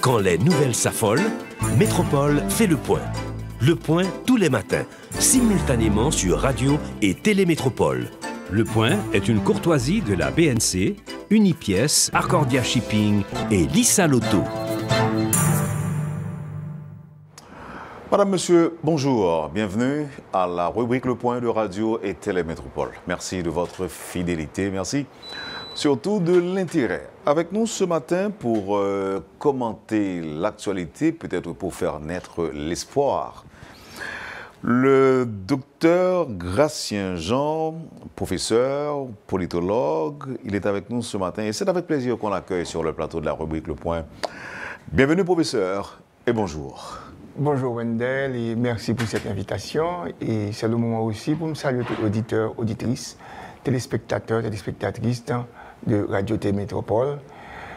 Quand les nouvelles s'affolent, Métropole fait le point. Le point tous les matins, simultanément sur Radio et Télémétropole. Le point est une courtoisie de la BNC, Unipièce, Arcordia Shipping et Lissa Lotto. Madame, Monsieur, bonjour. Bienvenue à la rubrique Le Point de Radio et Télémétropole. Merci de votre fidélité, merci surtout de l'intérêt. Avec nous ce matin pour commenter l'actualité, peut-être pour faire naître l'espoir, le docteur Gratien Jean, professeur, politologue, il est avec nous ce matin et c'est avec plaisir qu'on l'accueille sur le plateau de la rubrique Le Point. Bienvenue, professeur, et bonjour. Bonjour Wendell et merci pour cette invitation. Et c'est le moment aussi pour me saluer tous les auditeurs, auditrices, téléspectateurs, téléspectatrices de Radio Télémétropole.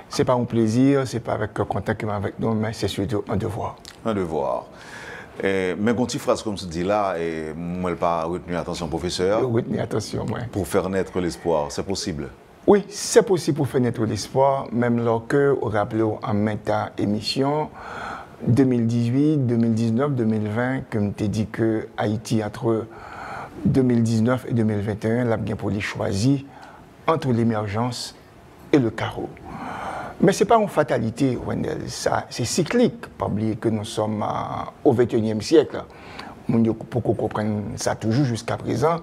Ce n'est pas un plaisir, ce n'est pas avec contact avec nous, mais c'est surtout un devoir. Un devoir. Mais une petite phrase comme tu dis là, et moi, je n'ai pas retenu attention, professeur. Retenu attention, oui. Pour faire naître l'espoir, c'est possible? Oui, c'est possible pour faire naître l'espoir, même lorsque, au rappelé en méta-émission, 2018, 2019, 2020, comme tu dit que Haïti, entre 2019 et 2021, l'a bien pour les choisir entre l'émergence et le chaos. Mais ce n'est pas une fatalité, Wendell, c'est cyclique. Pas oublier que nous sommes au XXIe siècle. Pour qu'on comprenne ça toujours jusqu'à présent,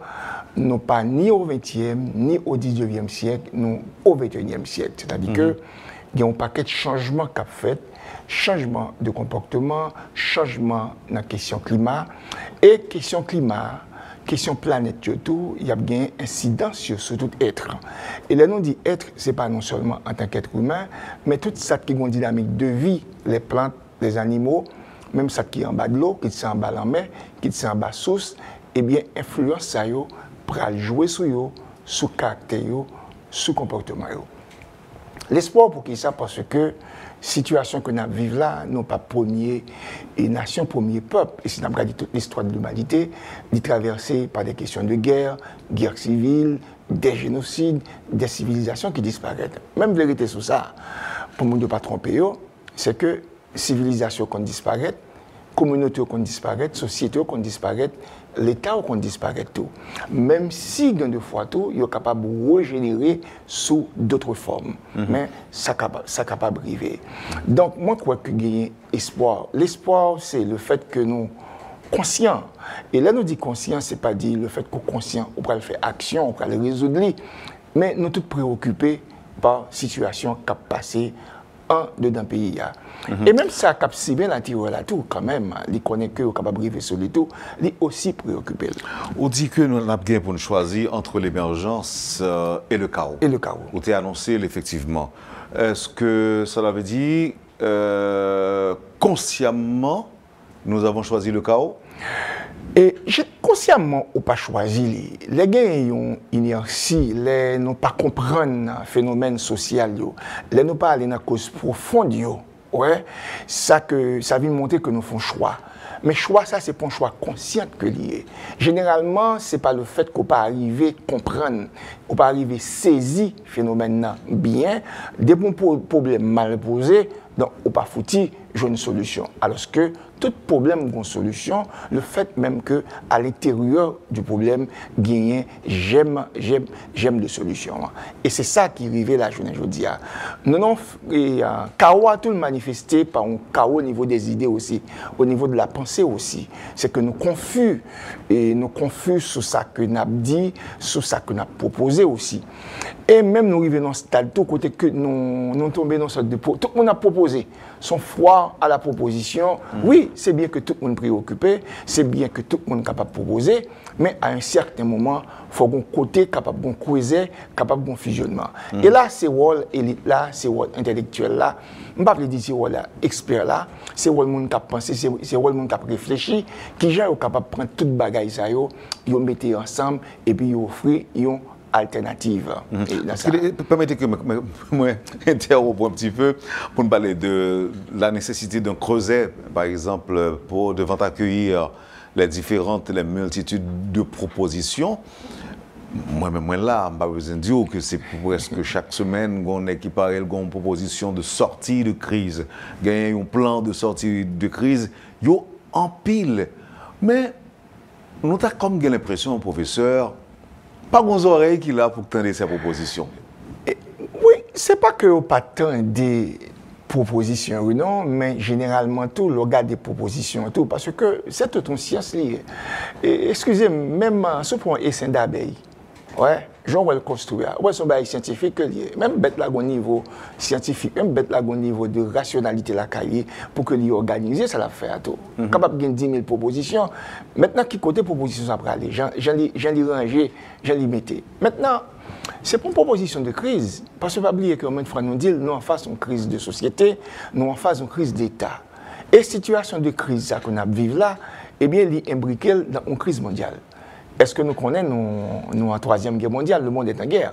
nous pas ni au XXe, ni au XIXe siècle, nous au XXIe siècle. C'est-à-dire qu'il y a un paquet de changements qu'a fait, changement de comportement, changement dans la question climat. Et question climat, question planète surtout, il y a bien incidence sur tout être. Et là, nous dit être, ce n'est pas non seulement en tant qu'être humain, mais toute ça qui a une dynamique de vie, les plantes, les animaux, même ça qui est en bas de l'eau, qui est en bas de la mer, qui est en bas de source, eh bien, influence ça, pour jouer sur eux, sur le caractère, sur le comportement. L'espoir pour qui ça? Parce que situation que nous vivons là, nous pas premier et nation, premier peuple. Et si nous regardons toute l'histoire de l'humanité, elle est traversée par des questions de guerre, guerre civile, des génocides, des civilisations qui disparaissent. Même vérité sur ça, pour ne pas tromper, c'est que civilisation qu'on disparaît, communauté qu'on disparaît, société qu'on disparaît, l'État qu'on disparaît tout. Même si, de fois tout, il est capable de régénérer sous d'autres formes. Mais ça est capable de arriver. Donc, moi, je crois qu'il y a espoir. L'espoir, c'est le fait que nous conscients. Et là, nous dit conscient, ce n'est pas dire le fait qu'on est conscient, on peut faire action, on peut le résoudre. Mais nous sommes tous préoccupés par la situation qui a passé dans le pays. Et même ça, cap si bien la tire là tout, quand même, il connaît que capable de vivre sur les tout, il est aussi préoccupé. On dit que nous avons bien pour nous choisir entre l'émergence et le chaos. Et le chaos. Vous avez annoncé effectivement. Est-ce que cela veut dire consciemment nous avons choisi le chaos? Et consciemment ou pas choisi, les gens ont une inertie, les n'ont pas comprendre le phénomène social, les n'ont pas aller dans la cause profonde. Ouais, ça vient montrer que nous faisons choix. Mais choix, ça, c'est pas un choix conscient que lié. Généralement, c'est pas le fait qu'on pas arriver à comprendre, qu'on pas arriver à saisir le phénomène bien, des bons problèmes mal posés, donc on pas foutu jouer une solution. Alors que tout problème a une solution, le fait même que à l'intérieur du problème, gagner j'aime de solution. Et c'est ça qui arrive la journée aujourd'hui. Nous avons chaos tout manifesté par un chaos au niveau des idées aussi, au niveau de la pensée aussi. C'est que nous confus sur ça que nous avons dit, sur ça que nous avons proposé aussi. Et même nous arrivons dans ce stade tout côté que nous tombons dans cette tout le monde a proposé son foi à la proposition. Oui, c'est bien que tout le monde est préoccupé, c'est bien que tout le monde est capable de proposer, mais à un certain moment, il faut un côté capable de creuser, capable de fusionnement. Et là, c'est rôle élite là, c'est rôle intellectuel là, je ne vais pas dire c'est rôle expert là, c'est rôle monde qui a pensé, c'est rôle monde qui a réfléchi, qui est capable de prendre toute bagaille ça, ils mettent ensemble et puis ils offrent alternative. Permettez que moi interrompe un petit peu pour nous parler de la nécessité d'un creuset, par exemple, devant accueillir les multitudes de propositions. Moi-même là, je n'ai pas besoin de dire que c'est presque chaque semaine qu'on est qui parle une proposition de sortie de crise, gagner un plan de sortie de crise, yo en pile. Mais nous avons comme l'impression, professeur, pas nos oreilles qui là pour tendre ces propositions. Oui, c'est pas que pas tant des propositions ou non, mais généralement tout, le regard des propositions tout, parce que c'est toute une science liée. Excusez, même ce point essaim d'abeilles. Ouais, j'en vais le construire. Ouais, son bail scientifique, même bête là au niveau scientifique, même bête là au niveau de rationalité la cahier pour que l'organiser, ça l'a fait à tout. Capable de 10 000 propositions. Maintenant, qui côté proposition ça prend aller, j'en les ranger, j'en les mettre. Maintenant, c'est pas une proposition de crise, parce que pas oublier que même fois nous dit, nous en face une crise de société, nous en face une crise d'État. Et situation de crise ça qu'on a vécu là, eh bien, il est imbriqué dans une crise mondiale. Est-ce que nous connaissons, nous en Troisième Guerre mondiale, le monde est en guerre.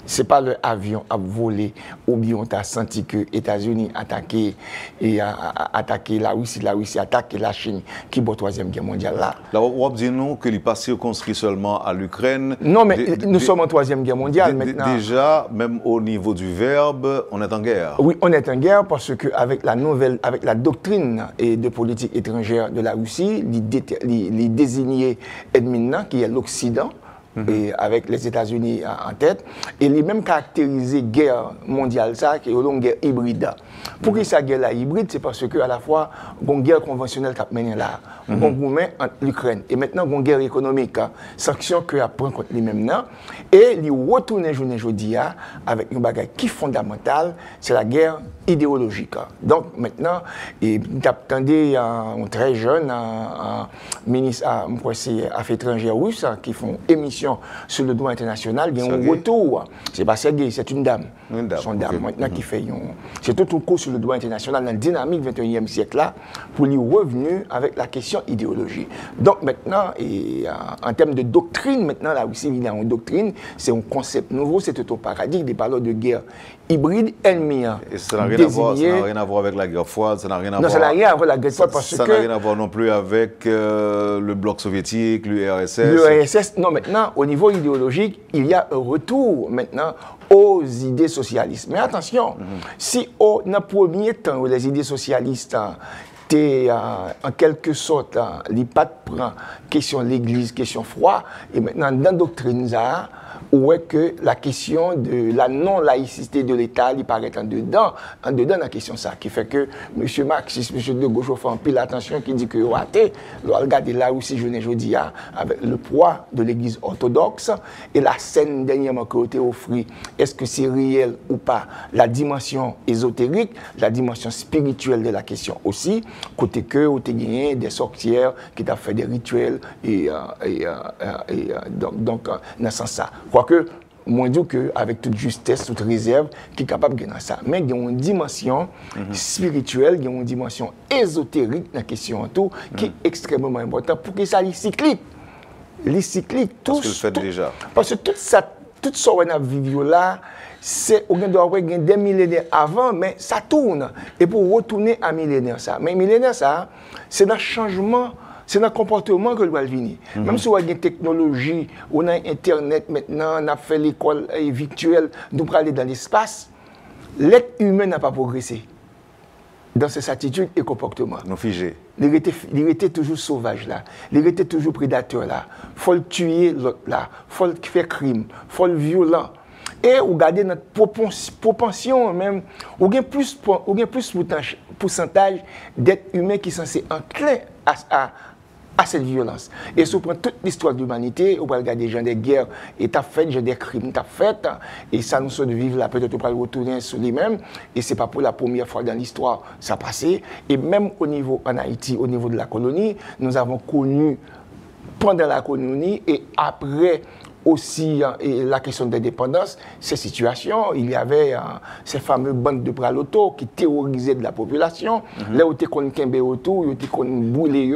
Ce n'est pas l'avion à voler ou bien on a senti que les États-Unis attaquaient la Russie attaque la Chine qui est la Troisième Guerre mondiale là. Là, on dit nous que n'est pas circonscrit seulement à l'Ukraine. Non, mais nous sommes en Troisième Guerre mondiale maintenant. Déjà, même au niveau du verbe, on est en guerre. Oui, on est en guerre parce qu'avec la doctrine de politique étrangère de la Russie, les désignés ennemis qui est l'Occident, et avec les États-Unis en tête, et les mêmes caractérisé guerre mondiale, ça, qui est une guerre hybride. Pour que cette guerre hybride, c'est parce qu'à la fois, une guerre conventionnelle qui a mené là, on met entre l'Ukraine, et maintenant, une guerre économique, sanction que a pris contre les mêmes noms, et les retourner aujourd'hui avec une bagarre qui est fondamentale, c'est la guerre idéologique. Donc maintenant, et attendez un très jeune ministre affaires étrangères russe qui font émission sur le droit international, il y a un retour. C'est pas Sergei, c'est une dame. Son dame maintenant qui fait c'est tout un cours sur le droit international dans la dynamique 21e siècle là pour lui revenir avec la question idéologie. Donc maintenant, en termes de doctrine, maintenant la Russie il y a une doctrine, c'est un concept nouveau, c'est tout un paradigme des parlons de guerre hybride ennemi. Et ça n'a rien à voir avec la guerre froide, ça n'a rien à voir. Non, ça n'a rien à voir avec la guerre froide parce que ça n'a rien à voir non plus avec le bloc soviétique, l'URSS. L'URSS, non, maintenant, au niveau idéologique, il y a un retour maintenant aux idées socialistes. Mais attention, si au premier temps où les idées socialistes étaient en quelque sorte, les pattes prend question de l'Église, question froid, et maintenant dans la doctrine ça, où est que la question de la non-laïcité de l'État, il paraît en dedans la question ça, qui fait que M. Marxiste, M. de Gauche, fait un pile attention, qui dit que regardez là aussi, je ne dis avec le poids de l'Église orthodoxe et la scène dernièrement que vous offert, est-ce que c'est réel ou pas, la dimension ésotérique, la dimension spirituelle de la question aussi, côté que vous avez gagné des sorcières qui ont fait des rituels donc dans ce sens ça. Quoique, moi, je dis qu'avec toute justesse, toute réserve, qui est capable de gagner ça. Mais il y a une dimension spirituelle, il y a une dimension ésotérique dans la question tout, qui est extrêmement importante pour que ça les cyclique. Les cycliques, tous. Parce que le fait déjà. Parce que tout ça qu'on a vécu là, c'est on doit avoir des millénaires avant, mais ça tourne. Et pour retourner à millénaire, ça. Mais millénaire, ça, c'est un changement. C'est un comportement que doit venir. Même si on a une technologie, on a Internet maintenant, on a fait l'école virtuelle, nous pour aller dans l'espace, l'être humain n'a pas progressé dans ses attitudes et comportements. Non figé. Il était toujours sauvage là, il était toujours prédateur là. Il faut le tuer l'autre là, il faut le faire crime, il faut le violent. Et regardez notre propension même, on a plus pourcentage d'êtres humains qui sont censés enclins à cette violence. Et si on prend toute l'histoire de l'humanité, on va regarder des gens des guerres, et t'as fait, des crimes, t'as fait, et ça nous sommes de vivre là, peut-être on va le retourner sur les mêmes, et c'est pas pour la première fois dans l'histoire, ça a passé. Et même au niveau, en Haïti, au niveau de la colonie, nous avons connu, pendant la colonie, et après, aussi la question de l'indépendance, ces situations, il y avait ces fameuses bandes de praloto qui terrorisaient de la population. Là où tu qu'on kembe autour, tu qu'on brûler,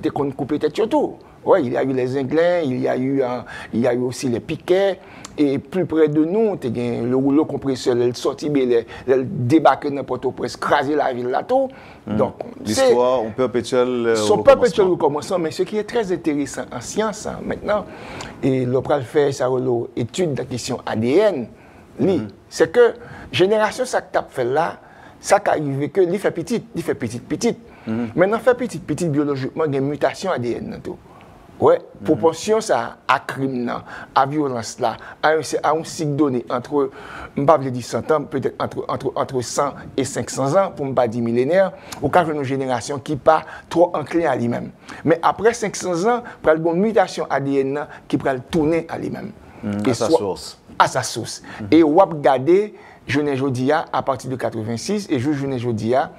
tu qu'on couper tête autour. Oui, il y a eu les Anglais, il y a eu aussi les piquets, et plus près de nous, le rouleau compresseur, il sorti, il débarque dans Port-au-Prince, craser la ville là tout. Donc, l'histoire, on perpétuel. Son perpétuel recommencement, mais ce qui est très intéressant en science, maintenant, et l'opéra fait sa étude de la question ADN, c'est que génération ça que tu as fait là, ça qui arrive que il fait petite. Maintenant, fait petite biologiquement, il y a une mutation ADN dans tout. Ouais, proportion ça à crime, à violence là, à un cycle donné entre, je ne vais pas dire 100 ans, peut-être entre 100 et 500 ans, pour ne pas dire millénaire, au cas d'une génération qui n'est pas trop enclin à lui-même. Mais après 500 ans, il y a une mutation ADN qui peut tourner à lui-même. À sa source. À sa source. Et on va regarder, Journée Jodia, à partir de 86, et Journée Jodia,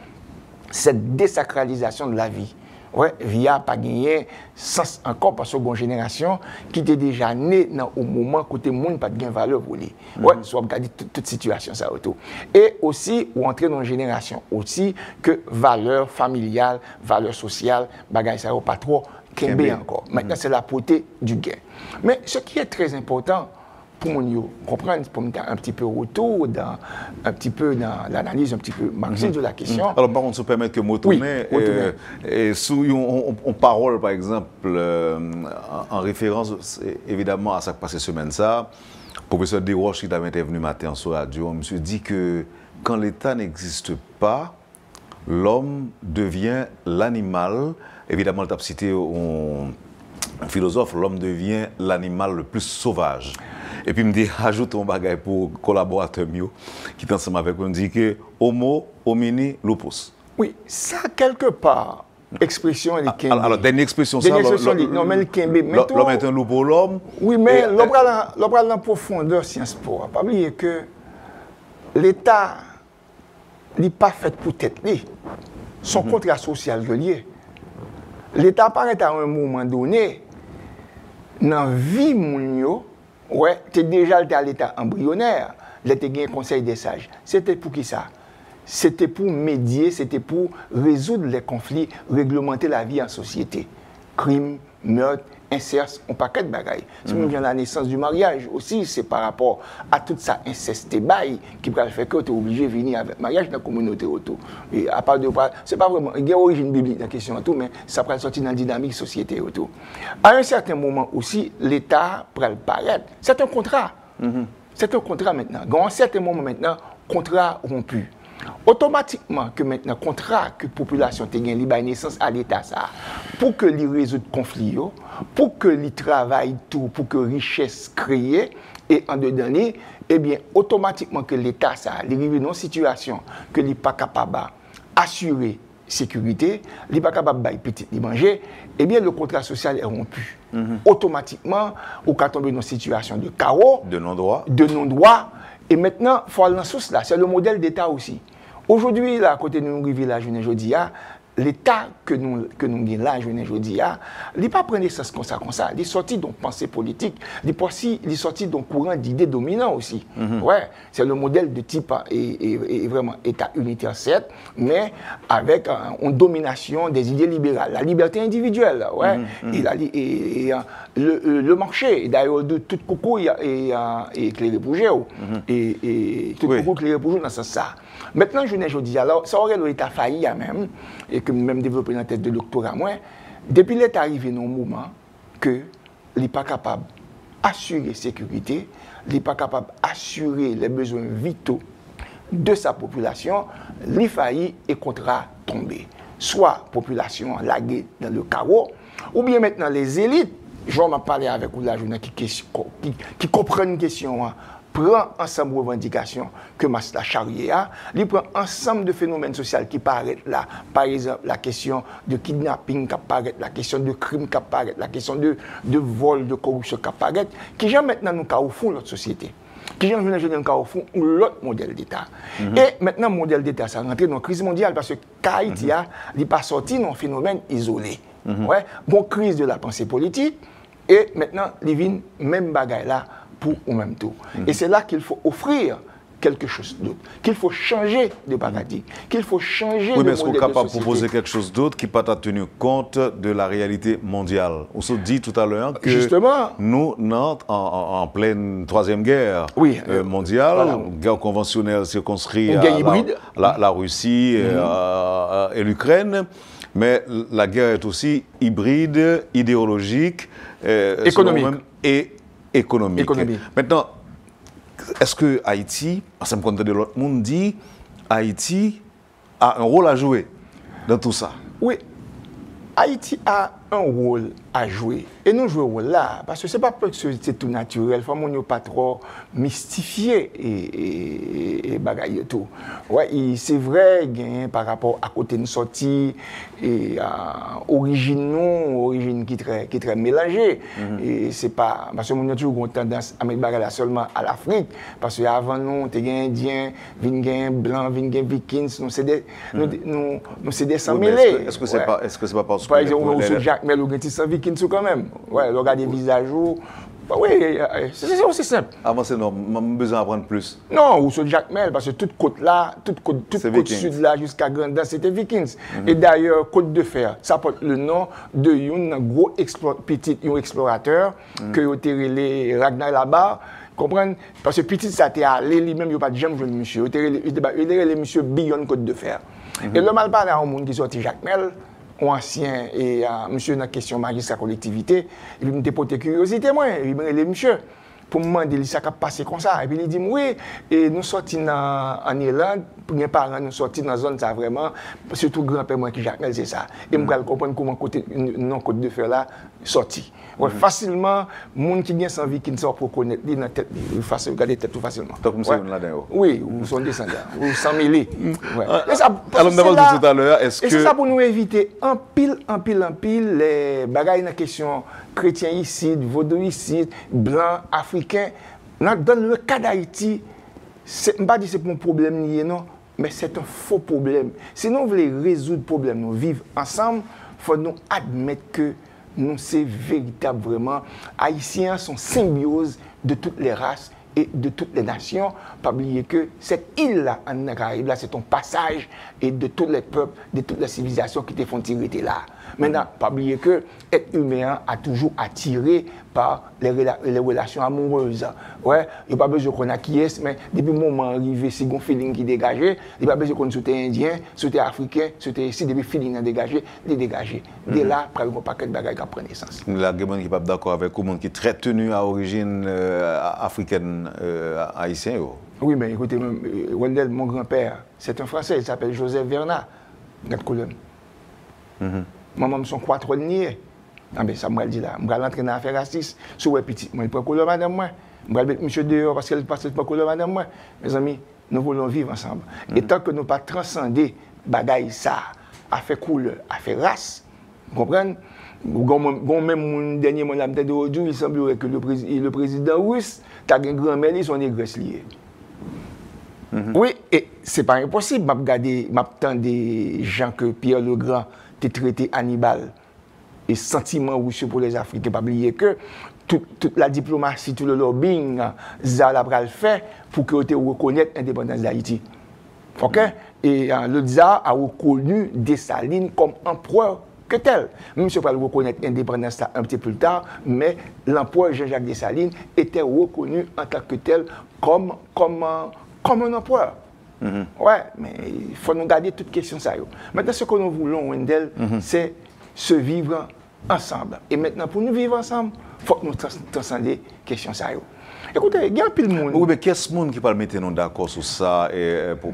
cette désacralisation de la vie. Ouais, via pas gagné sens encore parce que une génération qui était déjà née au moment côté monde pas de valeur pour lui. Ouais, soit regarder toute situation ça autour. Et aussi ou entrer dans une génération aussi que valeur familiale, valeur sociale, bagage ça pas trop kembe encore. Maintenant c'est la beauté du gain. Mais ce qui est très important pour nous comprendre, pour me faire un petit peu retour dans l'analyse un petit peu marxiste de la question. Alors par contre, si vous permettez que moi tourne, et sous on parole par exemple en référence évidemment à ce qui passé semaine ça, professeur Desroches qui avait intervenu matin sur radio, on me dit que quand l'État n'existe pas, l'homme devient l'animal. Évidemment, tu as cité un philosophe, l'homme devient l'animal le plus sauvage. Et puis, il me dit, ajoute un bagage pour collaborateur mieux, qui est ensemble avec moi, il me dit que Homo homini lupus. Oui, ça, quelque part, expression est kembe. Alors, dernière expression, ça, non, mais le kembe. L'homme est un loup pour l'homme. Oui, mais l'homme en profondeur, science pour. Pas oublier que l'État n'est pas fait pour tête. Son contrat social relié. L'État apparaît à un moment donné, dans la vie, ouais, tu déjà à l'état embryonnaire, tu as un conseil des sages. C'était pour qui ça? C'était pour médier, c'était pour résoudre les conflits, réglementer la vie en société. Crime, meurtre, inceste, un paquet de bagailles. Si on vient la naissance du mariage aussi, c'est par rapport à tout ça inceste bail qui peut faire que tu es obligé de venir avec mariage dans la communauté autour. Et à part de c'est pas vraiment, il y a une origine biblique dans la question autour, mais ça peut sortir dans la dynamique société autour. À un certain moment aussi, l'État peut paraître. C'est un contrat. C'est un contrat maintenant. À un certain moment maintenant, contrat rompu. Automatiquement que maintenant contrat que la population ait gagné naissance à l'État ça pour que les résout conflits, pour que les travaillent tout, pour que richesse créée et en dedans, eh bien automatiquement que l'État ça arrive dans une situation que n'est pas capable d'assurer sécurité, n'est pas capable de petit manger, eh bien le contrat social est rompu. Automatiquement, au cas tomber dans une situation de chaos, de non-droit, et maintenant il faut aller dans ce là, c'est le modèle d'État aussi. Aujourd'hui, là, à côté de nous, la journée aujourd'hui, l'État que nous avons là, journée aujourd'hui, il n'est pas pris naissance comme ça. Il est sorti d'une pensée politique, il est sorti d'un courant d'idées dominant aussi. Ouais, c'est le modèle de type et vraiment État unitaire, certes, mais avec une domination des idées libérales. La liberté individuelle, ouais, et le marché, d'ailleurs, de tout coucou et éclairé pour géo, et tout coucou éclairé pour dans ce sens. Maintenant, je dis, alors, ça aurait l'État failli à même, et que même développé dans la tête de doctorat, moi, depuis l'État arrivé dans un moment que il n'est pas capable d'assurer la sécurité, il n'est pas capable d'assurer les besoins vitaux de sa population, il failli et contrat tombé. Soit population laguée dans le chaos, ou bien maintenant les élites, je vais parler avec vous la journée qui comprennent une question, prend ensemble revendications que la charrier a, il prend ensemble de phénomènes sociaux qui paraissent là. Par exemple, la question de kidnapping qui apparaît, la question de crime qui apparaît, la question de vol, de corruption qui apparaît, qui gère maintenant nous au fond notre société. Qui gère au fond l'autre modèle d'État. Et maintenant, le modèle d'État, ça rentre dans la crise mondiale parce que Haïti n'est pas sorti dans un phénomène isolé. Ouais, bon, crise de la pensée politique, et maintenant, il vient même bagaille là pour au même tour. Et c'est là qu'il faut offrir quelque chose d'autre, qu'il faut changer de paradigme, qu'il faut changer de modèle de société. Oui, mais est-ce qu'on est capable de proposer quelque chose d'autre qui n'a pas tenu compte de la réalité mondiale? On se dit tout à l'heure que justement, nous, en pleine troisième guerre mondiale, voilà. guerre conventionnelle circonscrite à la Russie et l'Ukraine, mais la guerre est aussi hybride, idéologique, économique. Et économique. Maintenant, est-ce que Haïti, ça me compte de l'autre monde, dit Haïti a un rôle à jouer dans tout ça? Oui, Haïti a un rôle à jouer. Et nous jouons là, parce que ce n'est pas parce que c'est tout naturel, il faut ne pas trop mystifier et bagailler tout. Ouais, c'est vrai, par rapport à côté de sortie, et origine qui est très mélangée. Et c'est pas, parce que nous avons toujours tendance à mettre bagaille seulement à l'Afrique, parce qu'avant nous, nous avons Indiens, blancs, vikings, nous c'est des sans mêlés. Est-ce que c'est pas parce que... Par exemple, on Jacques Mel ou sans vikings quand même. Ouais, le regard des visages. Oui, c'est aussi simple. Avant, c'est non, on a besoin d'apprendre plus. Non, ou sur Jacques Mel, parce que toute côte là, toute côte sud là jusqu'à Grandin, c'était Vikings. Et d'ailleurs, Côte de Fer, ça porte le nom de un gros petit explorateur que a été Ragnar là-bas. Comprenez? Parce que petit, ça était allé, lui-même, il n'y a pas de jamais joué de monsieur. Il était les monsieur Billon Côte de Fer. Et le mal parlé à un monde qui sorti Jacques Mel, ancien et monsieur dans la question magistrat collectivité, et puis me déporté curiosité moi, il me les monsieur pour me demander ça qui passé comme ça et puis il dit oui et nous sortis en Irlande pour mes parents nous sortis dans zone ça vraiment surtout grand-père moi qui Jacques Mel c'est ça et me comprendre comment côté non Côte de Fer là sorti facilement monde qui vient sans vie qui ne sort pour connaître dans tête facile regarder tête tout facilement donc monsieur là-dedans oui ou sont descendants ou sans mêler alors nous avons dit tout à l'heure est-ce que c'est ça pour nous éviter en pile les bagailles dans question chrétien ici vaudouicide blanc africain dans le cas d'Haïti c'est pas dit c'est pour un problème lié non mais c'est un faux problème si nous voulons résoudre le problème nous vivre ensemble faut nous admettre que nous, c'est véritable vraiment. Haïtiens sont symbiose de toutes les races et de toutes les nations. Pas oublier que cette île-là, en Caraïbes, là, c'est un passage et de tous les peuples, de toutes les civilisations qui te font tirer là. Maintenant, pas oublier que l'être humain a toujours attiré par les relations amoureuses. Ouais, il n'y a pas besoin qu'on acquiesce, mais depuis le moment arrivé, c'est un feeling qui dégage. Il n'y a pas besoin qu'on soit indien, soit africain, soit ici, depuis le feeling a dégagé, les dégager. Dès là, il n'y a pas de bagages qui prennent naissance. Il y a des gens qui ne sont pas d'accord avec le monde qui est très tenu à origine africaine haïtienne. Oui, mais écoutez, Wendell, mon grand-père, c'est un Français, il s'appelle Joseph Vernat, notre colonne. Maman, son 4 niais. Ah ben ça me dit là, je vais rentrer dans l'affaire raciste. Si vous petit, moi je prends couleur madame moi. Je vais mettre monsieur dehors parce qu'elle passe pas couleur madame moi. Mes amis, nous voulons vivre ensemble. Et tant que nous pas transcender bagaille ça, à faire couleur, à faire race, vous comprenez? Même mon dernier mon âme d'aujourd'hui, il semblerait que le président russe, t'as un grand-mère, ils sont négresse liés. Oui, et c'est pas impossible. M'attendre des gens que Pierre le Grand t'a traité Hannibal et sentiment russe pour les Africains. Pas oublier que toute la diplomatie, tout le lobbying, ça l'a fait pour que tu reconnaisses l'indépendance d'Haïti. OK? Et le tsar a reconnu Dessalines comme empereur que tel. Même si on peut reconnaître l'indépendance un petit peu plus tard, mais l'empereur Jean-Jacques Dessalines était reconnu en tant que tel comme un empereur. Ouais, mais il faut nous garder toute question ça. Maintenant, ce que nous voulons, Wendell, c'est se vivre ensemble. Et maintenant, pour nous vivre ensemble, il faut que nous transcendions question ça. Écoutez, il y a un peu de monde. Oui, mais qu'est-ce monde qui peut mettre nous d'accord sur ça,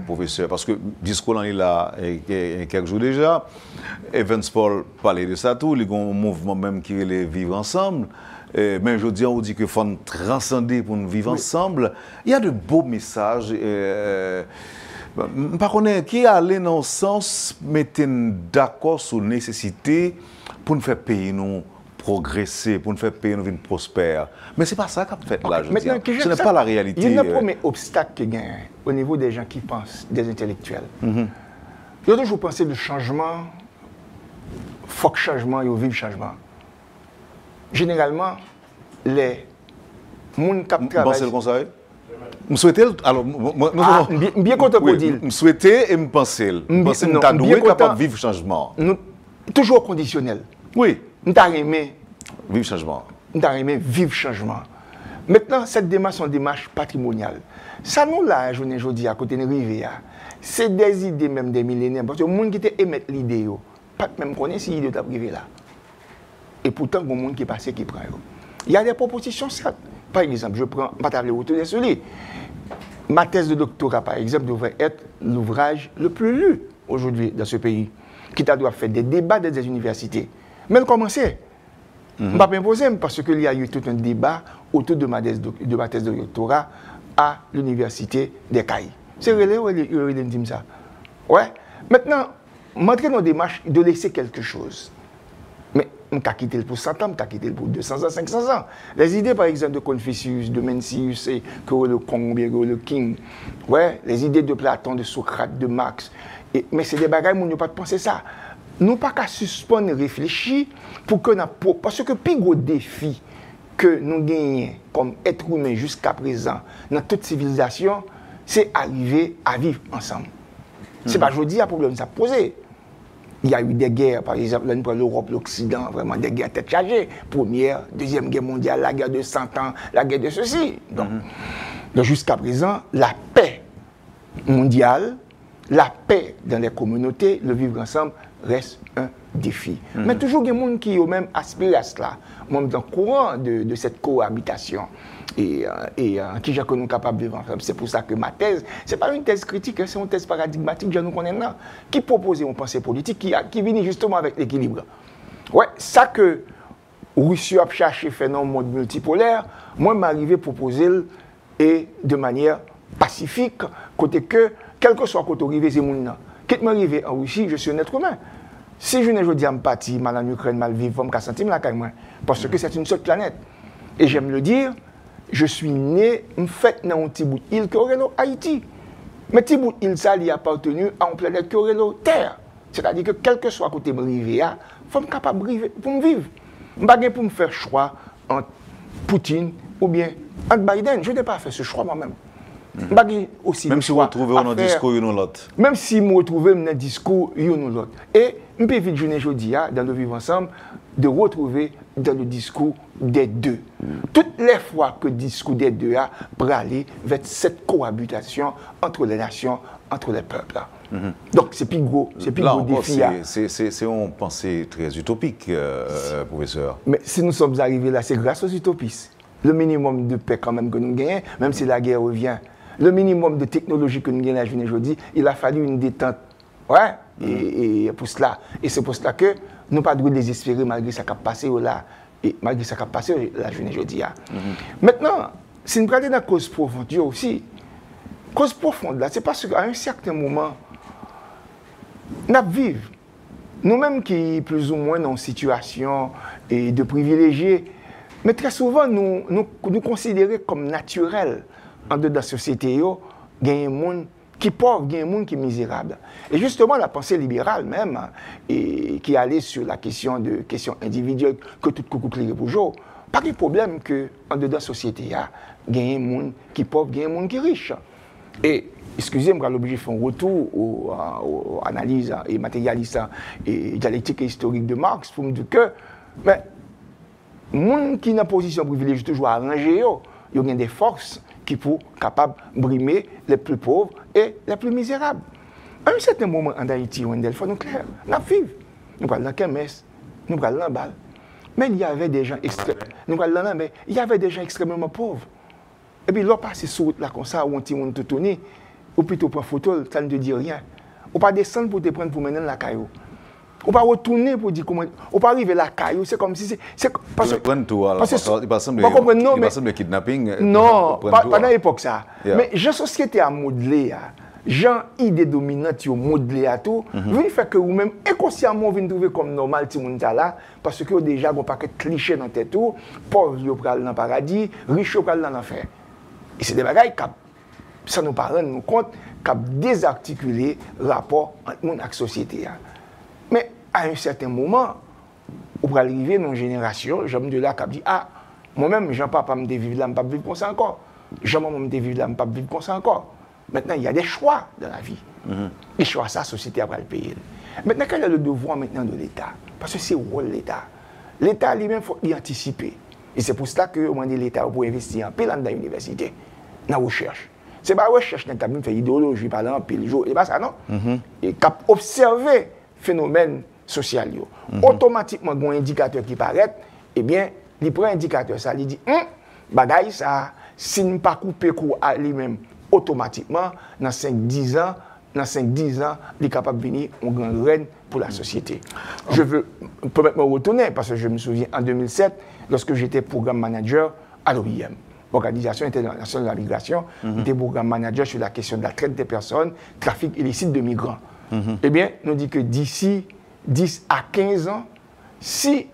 professeur? Parce que le discours est là il y a quelques jours déjà. Evans Paul parlait de ça tout. Il y a un mouvement même qui est vivre ensemble. Mais je dis, on dit qu'il faut nous transcender pour nous vivre ensemble. Il y a de beaux messages. Par contre, qui allait dans le sens mettre d'accord sur la nécessité pour nous faire payer nous progresser, pour nous faire payer nous vivre prospères. Mais ce n'est pas ça qu'a fait là, je dis. Ce n'est pas la réalité. Il y a un premier obstacle qui gagne au niveau des gens qui pensent, des intellectuels. Il y a toujours pensé le changement, il faut que changement, il faut vivre changement. Généralement, les gens qui travaillent... Vous pensez le conseil? Je souhaitais, alors, bien content pour dire. Je souhaitais et je pensais. Je pensais que nous sommes capables de vivre le changement. Toujours conditionnel. Oui. Nous avons aimé vivre changement. Nous avons aimé vivre changement. Maintenant, cette démarche est une démarche patrimoniale. Ça, nous, là, je ne dis à côté de Rivière, c'est des idées même des millénaires. Parce que les gens qui émettent l'idée, pas même connaître si l'idée est arrivée là. Et pourtant, il y a des gens qui passent qui prennent. Il y a des propositions, certes. Par exemple, je prends, je vais vous retourner sur lui. Ma thèse de doctorat, par exemple, devrait être l'ouvrage le plus lu aujourd'hui dans ce pays, qui doit faire des débats dans des universités. Mais le commencer. Je ne vais pas m'imposer parce qu'il y a eu tout un débat autour de ma thèse de doctorat à l'université des Cailles. C'est relais ou il dit ça? Ouais. Maintenant, m'entrer dans la démarche de laisser quelque chose. Mais on a quitté pour 100 ans, on a quitté pour 200 ans, 500 ans. Les idées, par exemple, de Confucius, de Mencius, que le Kong, le King, ouais, les idées de Platon, de Socrate, de Marx. Mais c'est des bagages où on n'a pas pensé ça. Nous pas qu'à suspendre, réfléchir pour que parce que le plus gros défi que nous gagnons comme être humain jusqu'à présent dans toute civilisation, c'est arriver à vivre ensemble. C'est pas aujourd'hui un problème ça posé. Il y a eu des guerres, par exemple, là, nous prenons l'Europe, l'Occident, vraiment des guerres tête chargée. Première, Deuxième Guerre mondiale, la guerre de 100 ans, la guerre de ceci. Donc jusqu'à présent, la paix mondiale, la paix dans les communautés, le vivre ensemble, reste un défi. Mais toujours, il y a des gens qui ont même aspiré à cela. Moi, dans le courant de cette cohabitation et qui j'ai connu capable de vivre ensemble. C'est pour ça que ma thèse, ce n'est pas une thèse critique, c'est une thèse paradigmatique, je nous connais là, qui propose une pensée politique qui vient justement avec l'équilibre. Ouais, ça que Rousseau a cherché faire dans le monde multipolaire, moi, m'arrive à proposer et de manière pacifique, côté que, quel que soit côté arrivé, c'est mon nom. Quand m'arrive en Russie, je suis un être humain. Si je ne dis pas parti, mal en Ukraine, mal vivre, je me sentir là quand même. Parce que c'est une seule planète. Et j'aime le dire, je suis né, en fait, dans un petit bout d'île qui aurait Haïti. Mais petit bout d'île, ça, il a appartenu à une planète qui aurait Terre. C'est-à-dire que quel que soit côté arrivé, il faut être capable de vivre pour me vivre. Je ne vais pas pour me faire choix entre Poutine ou bien entre Biden. Je n'ai pas fait ce choix moi-même. Aussi même si vous retrouvez dans un discours ou l'autre. Même si vous retrouvez dans un discours ou l'autre. Et je peux vite aujourd'hui, dans le vivre ensemble, de retrouver dans le discours des deux. Toutes les fois que le discours des deux a pour aller vers cette cohabitation entre les nations, entre les peuples. Donc c'est plus gros, défi. C'est une pensée très utopique, professeur. Mais si nous sommes arrivés là, c'est grâce aux utopistes. Le minimum de paix quand même que nous gagnons, même si la guerre revient. Le minimum de technologie que nous gagnons aujourd'hui, il a fallu une détente. Ouais, et pour cela. Et c'est pour cela que nous ne pouvons pas désespérer malgré ce qui a passé là. Et malgré ce qui a passé la journée aujourd'hui. Maintenant, si nous prenons dans la cause profonde aussi, cause profonde là, c'est parce qu'à un certain moment, nous vivons. Nous-mêmes qui plus ou moins dans une situation de privilégiés, mais très souvent, nous considérons comme naturel en dedans de la société, il y a un monde qui est pauvre, il y a un monde qui est misérable. Et justement, la pensée libérale même, et qui allait sur la question individuelle, que tout coucou clique toujours, pas de problème qu'en dedans de la société, il y a un monde qui est pauvre, il y a un monde qui est riche. Et, excusez-moi, je suis obligé de faire un retour aux analyses et matérialistes et dialectiques et historiques de Marx pour me dire que, mais, les gens qui sont dans une position privilégiée, toujours arrangés, ils ont des forces qui sont capables de brimer les plus pauvres et les plus misérables. À un certain moment en Haïti, il faut nous clair, nous vivons. Nous parlons dans Kemès, nous parlons dans Bal. Mais il y avait des gens extrêmement pauvres. Et puis, l'on passe sur route là comme ça, où on tient tout tourné, ou plutôt prendre photo, ça ne te dit rien. On ne peut pas descendre pour te prendre pour mener dans la caillou. On ne peut pas retourner pour dire comment. On ne peut pas arriver à la caillou, c'est comme si c'est. Parce que. Il va sembler kidnapping. Non, pendant l'époque ça. Mais la société a modelé, gens idées dominantes ont modelé à tout. Vous fait que vous-même, inconsciemment, vous trouver comme normal, si vous là, parce que déjà, vous n'avez pas de clichés dans tête tout, pauvres, vous allez dans le paradis, riches, vous allez dans l'enfer. Et c'est des bagailles qui, ça nous parle, nous compte, qui désarticulé le rapport entre monde et la société. Mais à un certain moment, on va arriver dans une génération, j'aime de là qui dit, ah, moi-même, je ne peux pas me vivre là, je ne peux pas vivre comme ça encore. jamais je vais vivre là, je ne peux pas vivre comme ça encore. Maintenant, il y a des choix dans la vie. Les choix, ça, la société va le payer. Maintenant, quel est le devoir maintenant de l'État? Parce que c'est le rôle de l'État. L'État lui-même, il faut y anticiper. Et c'est pour cela que l'État pour investir en pile dans l'université, dans la recherche. Ce n'est pas la recherche qui fait idéologie, par exemple, pile jour, et pas ça, non? Et cap observer phénomène social. Automatiquement, il y a un indicateur qui paraît, eh bien, il prend un indicateur, ça, il dit, bagaille, ça, si nous ne pas couper court à lui-même, automatiquement, dans 5-10 ans, il est capable de venir en grande reine pour la société. Je veux peut-être me retourner, parce que je me souviens, en 2007, lorsque j'étais programme manager à l'OIM, Organisation internationale de la migration, j'étais programme manager sur la question de la traite des personnes, trafic illicite de migrants. Eh bien, nous dit que d'ici 10 à 15 ans, si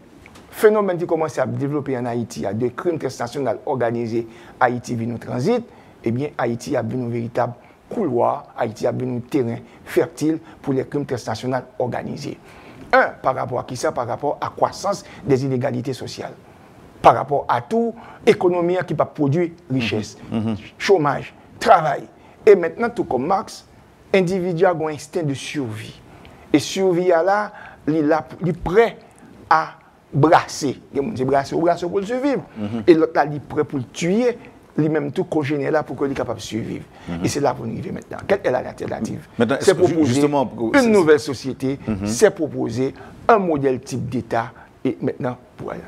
phénomène qui commence à développer en Haïti, il y a des crimes transnationaux organisés, Haïti vient au transit, eh bien, Haïti a bien un véritable couloir, Haïti a bien un terrain fertile pour les crimes transnationaux organisés. Par rapport à qui ça? Par rapport à la croissance des inégalités sociales. Par rapport à tout économie qui va produire richesse, chômage, travail. Et maintenant, tout comme Marx, l'individu a un instinct de survie. Et survie là, il est prêt à brasser. Il est brasser pour le survivre. Et l'autre là, il est prêt pour le tuer. Lui-même tout congéné là pour qu'il soit capable de survivre. Et c'est là pour nous arriver maintenant. Quelle est l'alternative? C'est proposer justement, une nouvelle société, c'est proposer un modèle type d'État. Et maintenant, voilà.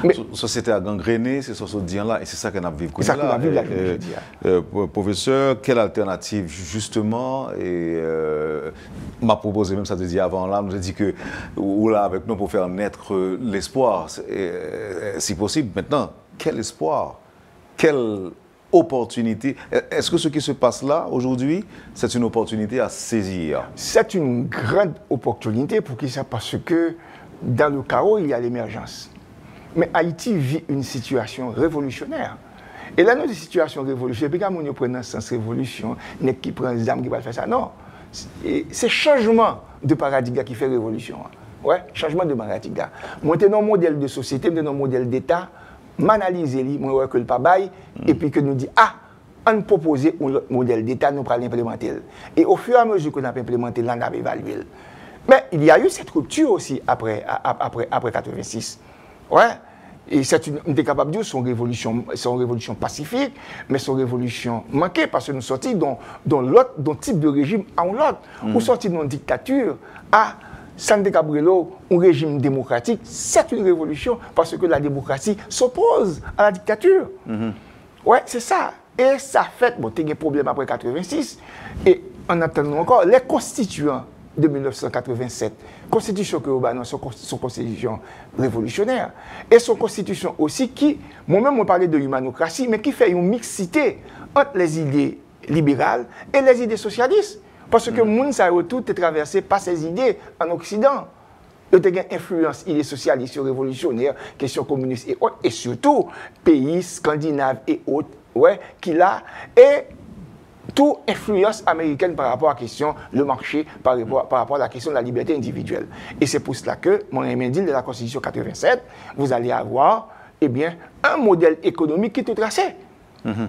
Mais société a gangréné, c'est ce dire-là, et c'est ça qu'on a vécu. C'est ça qu'on a vécu là. Professeur, quelle alternative justement? Et m'a proposé même ça te dit avant là, nous a dit que ou là avec nous pour faire naître l'espoir, si possible. Maintenant, quel espoir? Quelle opportunité? Est-ce que ce qui se passe là aujourd'hui, c'est une opportunité à saisir? C'est une grande opportunité pour qui ça? Parce que dans le chaos, il y a l'émergence. Mais Haïti vit une situation révolutionnaire. Et là, notre situation révolutionnaire, puis quand on prend dans le sens révolution, n'est qui prend les armes qui va faire ça. Non. C'est changement de paradigme qui fait révolution. Ouais, changement de paradigme. Moi, j'ai un modèle de société, j'ai un modèle d'État, m'analyser, moi, que le pabaye, et puis que nous dit, on propose un modèle d'État, nous allons l'implémenter. Et au fur et à mesure qu'on a implémenté, là, on a évalué. Mais il y a eu cette rupture aussi après 86. Ouais. Et c'est une capable de dire son révolution pacifique, mais son révolution manquée, parce que nous sortons dans type de régime à un autre. Nous sortons dans une dictature à San Gabrielo, un régime démocratique. C'est une révolution parce que la démocratie s'oppose à la dictature. Ouais, c'est ça. Et ça fait, bon, il y a un problème après 86. Et en attendant encore, les constituants de 1987, constitution que nous son constitution révolutionnaire, et son constitution aussi qui, moi-même, on parlait de humanocratie, mais qui fait une mixité entre les idées libérales et les idées socialistes. Parce que le monde, ça tout est traversé par ces idées en Occident. Il y a une influence idées socialistes, révolutionnaires, questions communistes et autres, et surtout pays scandinaves et autres, ouais, qui là, et toute influence américaine par rapport à la question le marché, par rapport à la question de la liberté individuelle. Et c'est pour cela que, mon ami dit de la Constitution 87, vous allez avoir eh bien, un modèle économique qui est tout tracé,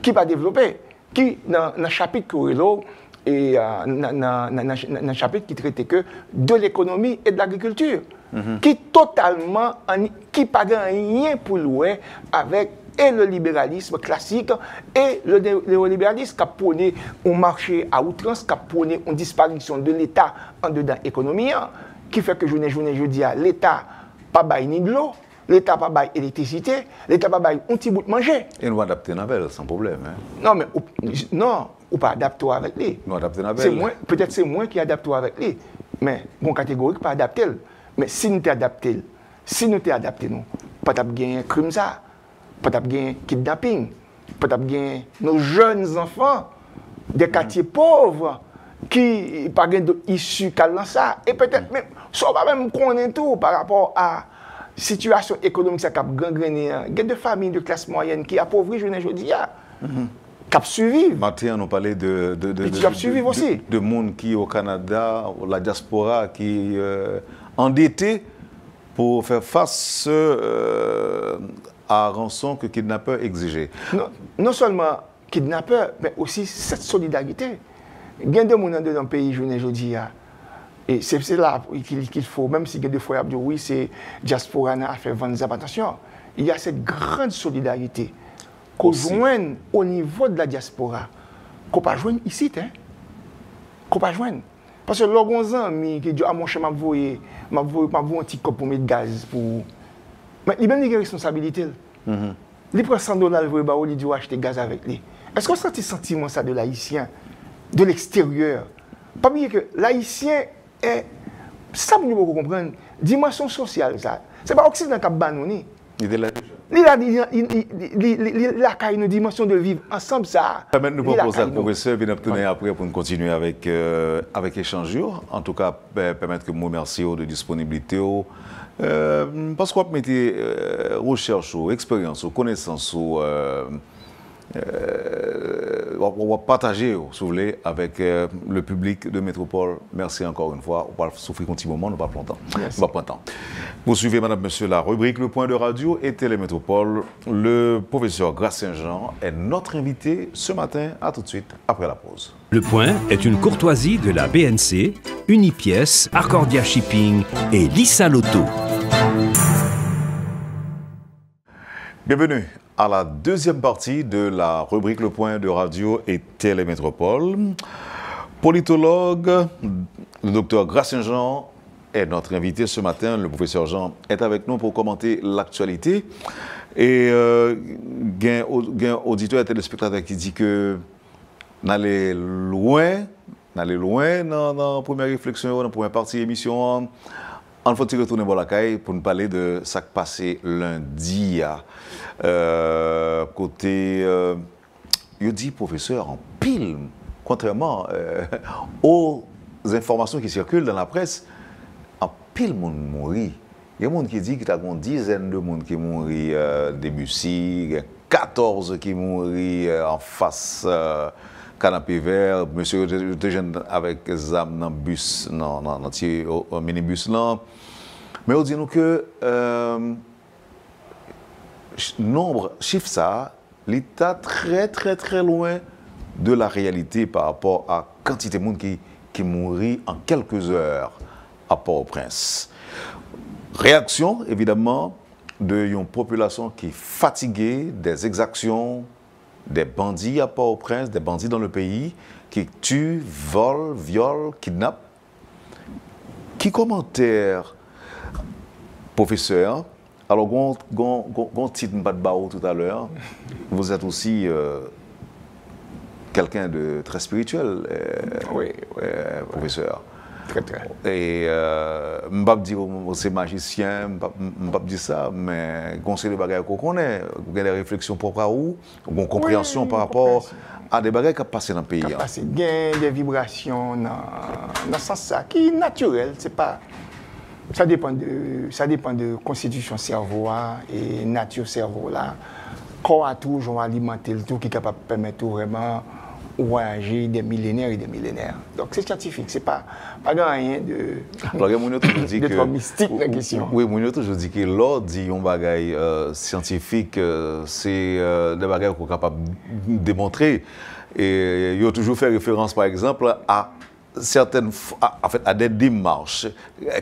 qui va développer, qui, dans le chapitre Corello, et dans un chapitre qui traitait que de l'économie et de l'agriculture, qui totalement, qui n'a pas rien pour louer avec et le libéralisme classique et le néolibéralisme qui a prôné un marché à outrance, qui a prôné une disparition de l'État en dedans l'économie, qui fait que je dis à l'État pas bail ni de l'eau, l'État pas bail électricité, l'État pas bail un petit bout de manger. Et nous adapter Navel sans problème. Hein? Non, mais non, ou pas adapter avec lui. Nous adapter Navel. Peut-être c'est moi qui adapte avec lui, mais bon catégorique pas adapter. Mais si nous t'adapter, nous, pas gagner crime ça. Peut-être bien kidnapping, peut-être bien nos jeunes enfants des quartiers pauvres qui pas issus de ça, et peut-être même, soit pas même connaître tout par rapport à la situation économique qui a gangréné, il y a des familles de classe moyenne qui appauvrit, je ne dis pas, qui a suivi. Matin, on parlait de monde qui au Canada, la diaspora qui endetté pour faire face à rançon que kidnappeurs exigeaient. Non seulement kidnappeurs, mais aussi cette solidarité. Il y a des gens dans le pays, je ne dis pas. Et c'est là qu'il faut, même si il y a des fois, oui, c'est diaspora a fait 20 ans, attention, il y a cette grande solidarité qu'on joigne au niveau de la diaspora, qu'on ne peut pas joindre ici, hein? Qu'on ne peut pas joindre. Parce que lorsqu'on a mis que mon cher m'a envoyé un petit cop pour mettre gaz pour. Mais il y a une responsabilité. Il prend $100, il dit acheter gaz avec lui. Est-ce qu'on sent le sentiment ça de l'haïtien, de l'extérieur? Pas oublier que l'haïtien est. Ça, vous pouvez comprendre. Dimension sociale, ça. Ce n'est pas l'Occident qui a banni. Il a une dimension de vivre ensemble, ça. Permettez-nous de proposer au professeur, bien obtenir après pour nous continuer avec l'échange. En tout cas, permettre que je vous remercie de disponibilité. Parce qu'on mettez recherche, expérience, connaissance, on va partager, si vous voulez, avec le public de Métropole. Merci encore une fois. On va souffrir un petit moment, on va pas longtemps. On va prendre temps. Vous suivez, madame, monsieur, la rubrique Le Point de Radio et Télémétropole. Le professeur Grace Saint-Jean est notre invité ce matin. À tout de suite, après la pause. Le Point est une courtoisie de la BNC, Unipièce, Arcordia Shipping et Lissa Lotto. Bienvenue à la deuxième partie de la rubrique Le Point de Radio et Télémétropole. Politologue, le docteur Grace Saint-Jean est notre invité ce matin. Le professeur Jean est avec nous pour commenter l'actualité. Et il y a un auditeur et téléspectateur qui dit que n'aller loin dans la première réflexion, dans la première partie de l'émission. On faut retourner voir la caille pour nous parler de ce qui s'est passé lundi. Côté, il dit professeur en pile, contrairement aux informations qui circulent dans la presse, en pile monde mourit. Il y a des gens qui disent qu'il y a une dizaine de monde qui mourit Debussy, il y a 14 qui mourit en face canapé vert, monsieur était jeune avec des âmes dans le bus, dans le minibus là. Mais on dit nous que chiffre ça, l'État très loin de la réalité par rapport à la quantité de monde qui mourit en quelques heures à Port-au-Prince. Réaction, évidemment, d'une population qui est fatiguée des exactions des bandits à Port-au-Prince, des bandits dans le pays, qui tuent, volent, violent, kidnappent. Qui commentaire, professeur? Alors, gon titre pas de barreau tout à l'heure. Vous êtes aussi quelqu'un de très spirituel, oui, professeur. Très. Et je ne vais pas dire que c'est magicien, je ne vais pas dire ça, mais conseil de bagages qu'on connaît, vous avez des réflexions propres à vous, une compréhension par rapport à des bagages qui passent dans le pays. Il y a des vibrations dans le sens qui est naturel, c'est pas. Ça dépend de constitution cerveau et nature cerveau là. Corps à tout, on va alimenter le tout qui est capable de permettre vraiment voyager des millénaires et des millénaires. Donc c'est scientifique, c'est pas rien de. Alors, il y a toujours dit que mystique la question. Oui, il y a toujours dit que l'ordre dit un bagage scientifique, c'est des bagages qu'on est capable de démontrer. Et il y a toujours fait référence, par exemple, à à des démarches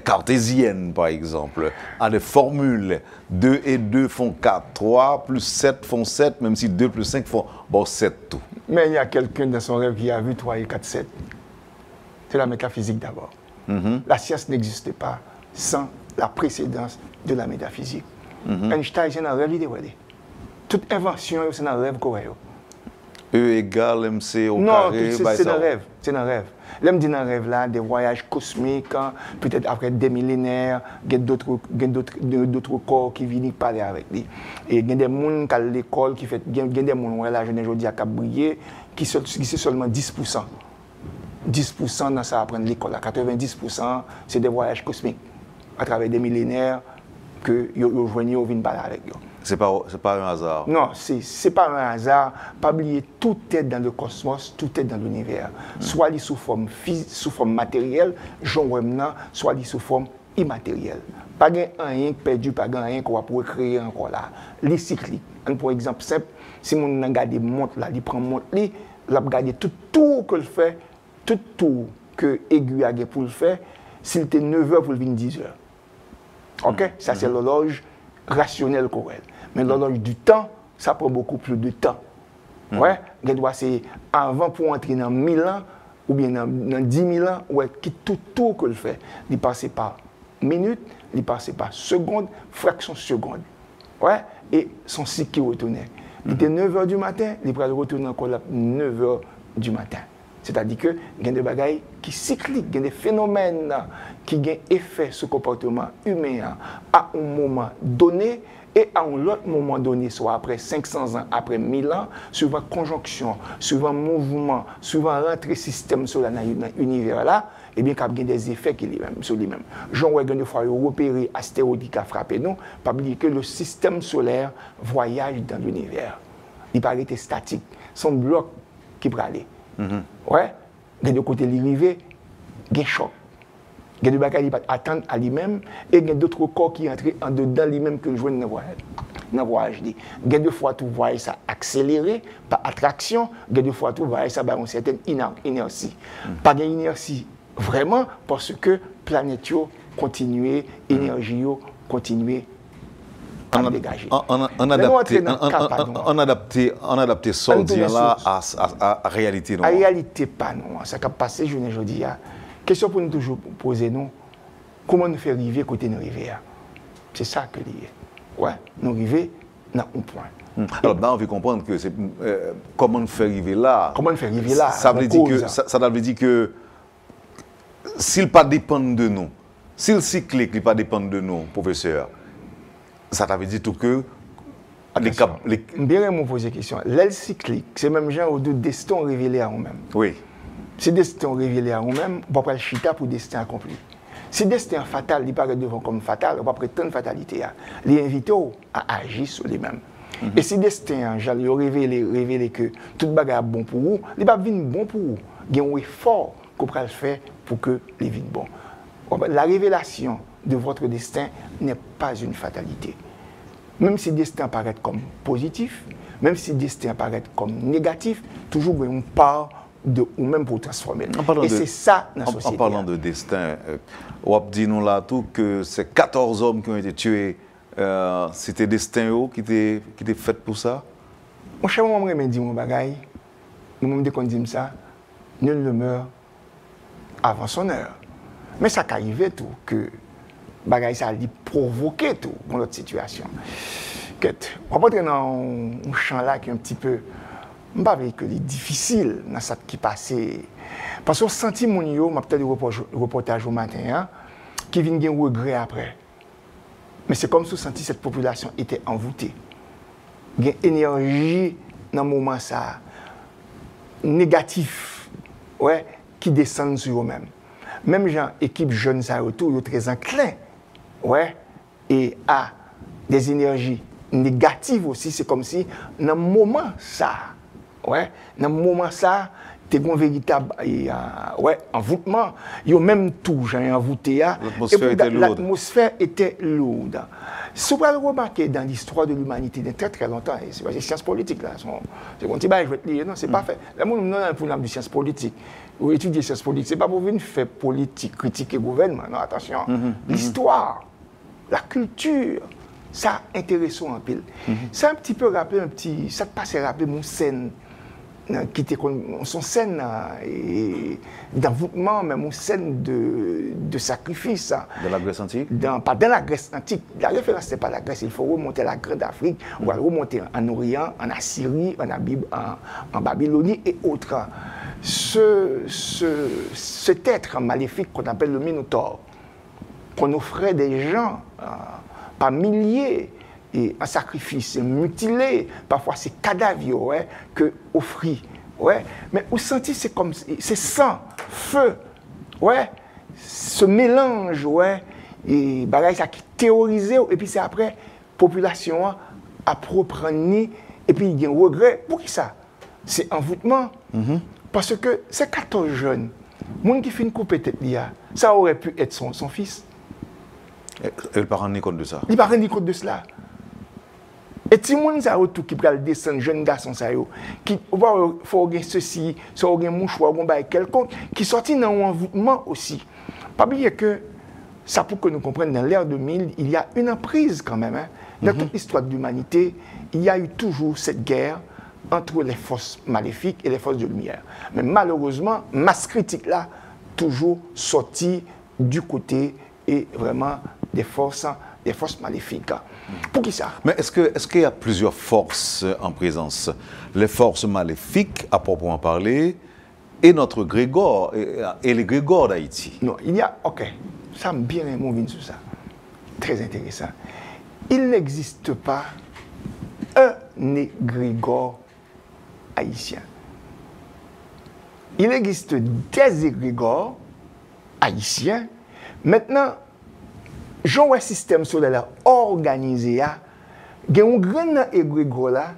cartésiennes, par exemple, à des formules. 2 et 2 font 4, 3 plus 7 font 7, même si 2 plus 5 font 7 tout. Mais il y a quelqu'un dans son rêve qui a vu 3 et 4, 7. C'est la métaphysique d'abord. La science n'existe pas sans la précédence de la métaphysique. Einstein, c'est un rêve, il dit. Toute invention, c'est un rêve qu'on a. E égale MC au non, carré. C'est un rêve. C'est un rêve. L'homme dit dans un rêve là, des voyages cosmiques, peut-être après des millénaires, il y a d'autres corps qui viennent parler avec lui. Et il y a des gens qui à l'école, il y a des gens là, je ne dis pas briller, qui sont seulement 10%. 10% dans ça apprendre l'école. 90%, c'est des voyages cosmiques. À travers des millénaires, que vous joignez, vous venez parler avec eux. C'est pas un hasard. Non, c'est pas un hasard. Pas oublier, tout est dans le cosmos, tout est dans l'univers. Soit sous forme matérielle, soit sous forme immatériel. Pas rien perdu, pas rien qu'on va pouvoir créer encore là. Les cycliques. Pour exemple simple, si on regarde des montres là, il prend montre, il regarde tout tour que le fait, tout tour que aiguille a pour le faire, s'il était 9h pour le venir 10h. OK? Ça c'est l'horloge rationnelle correcte. Mais l'horloge du temps, ça prend beaucoup plus de temps. Ouais, c'est avant pour entrer dans 1000 ans ou bien dans 10 000 ans, ouais, qui tout tour que le fait, il passe par minute, il passe par seconde, fraction seconde. Ouais, et son cycle qui retournait. Il était 9h du matin, il pourrait retourner encore à 9h du matin. C'est-à-dire que il y a des bagailles qui cycliques, il y a des phénomènes qui ont effet sur le comportement humain à un moment donné et à un autre moment donné, soit après 500 ans, après 1000 ans, suivant conjonction, suivant mouvement, suivant rentrée système sur l'univers là, et bien qu'il y a des effets qui sont sur lui-même. Jean Oué, une fois repéré astéroïde qui a frappé nous, pas oublier que le système solaire voyage dans l'univers. Il paraît être statique. Son bloc qui peut aller. Ouais, il y a de côté l'arrivée, il y a un choc. Il y a des bagages qui peuvent attendre à lui-même et il y a d'autres corps qui entrent en dedans lui-même que le joint dans le voyage. Il y a des fois tout voyage ça accéléré par attraction, il y a des fois tout voyage ça par une certaine inertie. Pas d'inertie vraiment parce que planète continue, énergie continue à dégager. On adapte sortir là à la réalité. La réalité pas non. Ça qui a passé journée aujourd'hui. Question pour nous toujours poser nous, comment nous faire arriver côté nous arriver. C'est ça que lié. Ouais, nous arriver dans un point. Alors là on veut comprendre que c'est comment nous faire arriver là. Comment nous faire arriver là. Ça veut dire que s'il pas dépend de nous, s'il cyclique il pas dépend de nous, professeur. Ça veut dire tout que bien me poser question. L'aile cyclique, c'est même genre de destin révélé à nous-mêmes. Oui. Si destin révélé à nous-mêmes, on va pas le chita pour destin accompli. Si destin fatal, il paraît devant comme fatal, on va prétendre fatalité. Les inviter à agir sur les mêmes. Et si destin, j'allais révéler que tout bagage est bon pour vous, il va venir bon pour vous. Il y a un effort qu'on peut faire pour que les viennent bon. La révélation de votre destin n'est pas une fatalité. Même si le destin paraît comme positif, même si le destin paraît comme négatif, toujours une part de ou même pour transformer. Et c'est ça dans la société. En parlant de destin, on dit nous là tout que ces 14 hommes qui ont été tués, c'était destin qui était fait pour ça. Mon cher, moi, je me dis mon bagaille, nous me qu'on dit ça, nul ne meurt avant son heure. Mais ça arrive tout que bagaille ça a provoqué tout dans notre situation. On va entrer dans un champ là qui est un petit peu, je ne sais pas que c'est difficile dans ce qui passe. Parce que je sens mon yo, m'a peut-être le reportage au matin, hein, qui vient de regret après. Mais c'est comme si je sentis cette population était envoûtée. Il y a une énergie dans le moment ça, négatif, ouais, qui descend sur eux-mêmes. Même gens, équipe jeune, ça autour, ils sont très enclins, ouais, et à des énergies négatives aussi. C'est comme si, dans le moment ça, ouais, dans le moment ça, tu as un véritable ouais, envoûtement. Il y a même tout, j'ai envoûté. L'atmosphère était lourde. Si vous le remarquer dans l'histoire de l'humanité, de très très longtemps, c'est pas des sciences politiques, là. C'est mon petit bail, je vais te lire, non, c'est pas fait. Là, moi, non, pour l'âme de sciences politiques. Ou étudier sciences politiques, c'est pas pour venir faire politique, critiquer le gouvernement, non, attention. L'histoire, la culture, ça intéresse en pile. Ça un petit peu rappelé, ça te passe rappeler mon scène. Qui était son scène d'envoûtement, même une scène de sacrifice. De la Grèce antique? Pas dans la Grèce antique. La référence, ce n'est pas la Grèce. Il faut remonter à la Grande Afrique, on va remonter en Orient, en Assyrie, en Babylonie et autres. Cet être maléfique qu'on appelle le Minotaure, qu'on offrait des gens par milliers, et un sacrifice mutilé, parfois c'est cadavre ouais, que offrit. Ouais. Mais vous sentez, c'est comme c'est sang, feu, ouais, ce mélange, ouais, et bagaille ça qui théorisé, et puis c'est après, population approfondie, et puis il y a un regret. Pour qui ça? C'est envoûtement. Parce que ces 14 jeunes, monde qui fait une coupe tête, ça aurait pu être son fils. Elle ne pas rendre compte de ça. Il ne pas rendre compte de cela. Et si moun sa yo tout qui pral descendre jeune garçon sa yo qui faut gen ceci, so gen mouchoir gon bail quelconque qui sorti dans un envoûtement aussi. Pas oublier que ça pour que nous comprenions dans l'ère 2000, il y a une emprise quand même hein. Dans toute l'histoire de l'humanité, il y a eu toujours cette guerre entre les forces maléfiques et les forces de lumière. Mais malheureusement, masse critique là toujours sorti du côté et vraiment des forces maléfiques. Pour qui ça? Mais est-ce qu'il y a plusieurs forces en présence? Les forces maléfiques, à proprement parler, et notre Grégor, et les Grégor d'Haïti? Non, il y a... Ok, ça me bien aimé sur ça. Très intéressant. Il n'existe pas un égrégore haïtien. Il existe des égrégores haïtiens. Maintenant, j'ai un système solaire organisé, il y a un grand égrégore là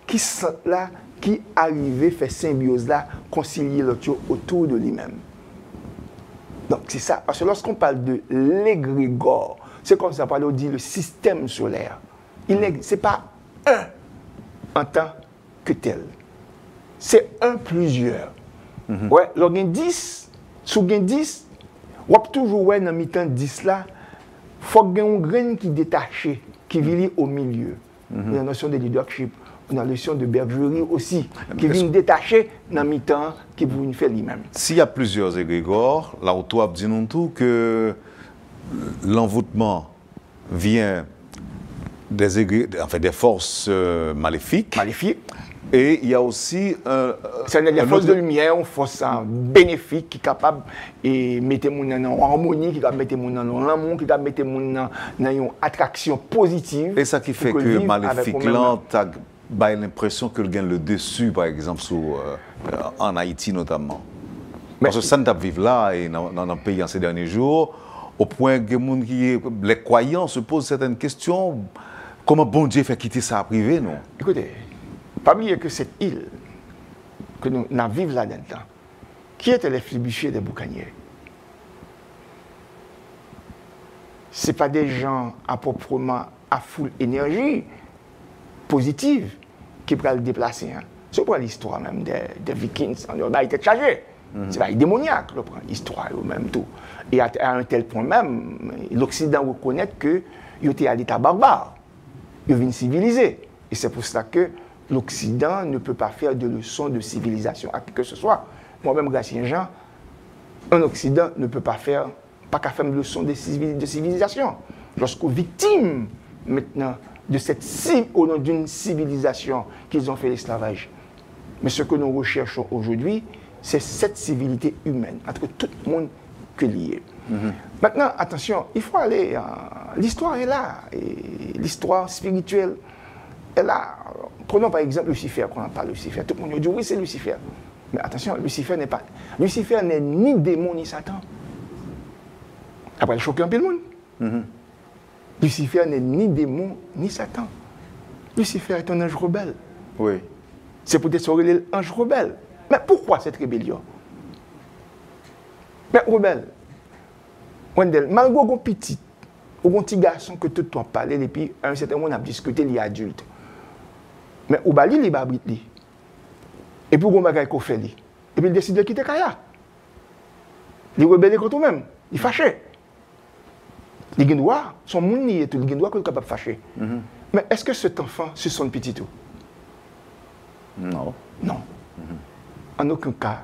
qui sont là, qui arrive à faire symbiose là, concilier l'autre autour de lui-même. Donc c'est ça, parce que lorsqu'on parle de l'égrégore, c'est comme ça, on dit le système solaire. Ce n'est pas un en tant que tel. C'est un plusieurs. Ouais, lorsqu'on a 10, si on a 10, on peut toujours voir dans mi-temps 10 là, il faut qu'il y ait un grain qui est détaché, qui vit au milieu. La notion de leadership, la notion de bergerie aussi, qui vient détacher dans mi-temps, qui vous fait lui-même. S'il y a plusieurs égrégores, là où toi dis nous tout que l'envoûtement vient des forces maléfiques. Et il y a aussi des forces de lumière, une force bénéfique qui est capable de mettre les gens en harmonie, qui est capable de mettre les gens en amour, qui est capable de mettre les gens dans une attraction positive. Et ça qui fait que maléfique, là, tu as l'impression que gagne le dessus, par exemple, en Haïti notamment. Parce que ça ne vivre là et dans le pays en ces derniers jours, au point que les croyants se posent certaines questions. Comment bon Dieu fait quitter ça à privé, non? Écoutez, pas oublier que cette île que nous vivons là-dedans, qui étaient les flibuchers des boucaniers? Ce n'est pas des gens à proprement à full énergie positive qui peuvent le déplacer. Hein. C'est pas l'histoire même des Vikings, on a été chargé. C'est pas démoniaque, l'histoire même tout. Et à un tel point même, l'Occident reconnaît qu'ils étaient à l'état barbare. Ils viennent civiliser. Et c'est pour cela que l'Occident ne peut pas faire de leçons de civilisation à qui que ce soit. Moi-même, Gatien Jean, un Occident ne peut pas faire de leçons de civilisation. Lorsqu'aux victimes, maintenant, au nom d'une civilisation qu'ils ont fait l'esclavage. Mais ce que nous recherchons aujourd'hui, c'est cette civilité humaine, entre tout le monde que lié. Maintenant, attention, il faut aller... l'histoire est là, et l'histoire spirituelle est là. Prenons par exemple Lucifer, quand on parle de Lucifer. Tout le monde dit oui, c'est Lucifer. Mais attention, Lucifer n'est ni démon ni Satan. Après, il choque un peu le monde. Lucifer n'est ni démon ni Satan. Lucifer est un ange rebelle. Oui. C'est peut-être l'ange rebelle. Mais pourquoi cette rébellion? Mais rebelle, Wendell, malgré un petit garçon que tout le temps parlait, et puis à un certain moment on a discuté, il est adulte. Mais au bali, il est babrit. Et puis on a fait. Et puis il décide de quitter Kaya. Il est rebelle contre lui-même. Il est fâché. Les Guindois, son monde est tout. Les Guindois sont capables de fâcher. Mais est-ce que cet enfant, c'est son petit tout? Non. Non. En aucun cas,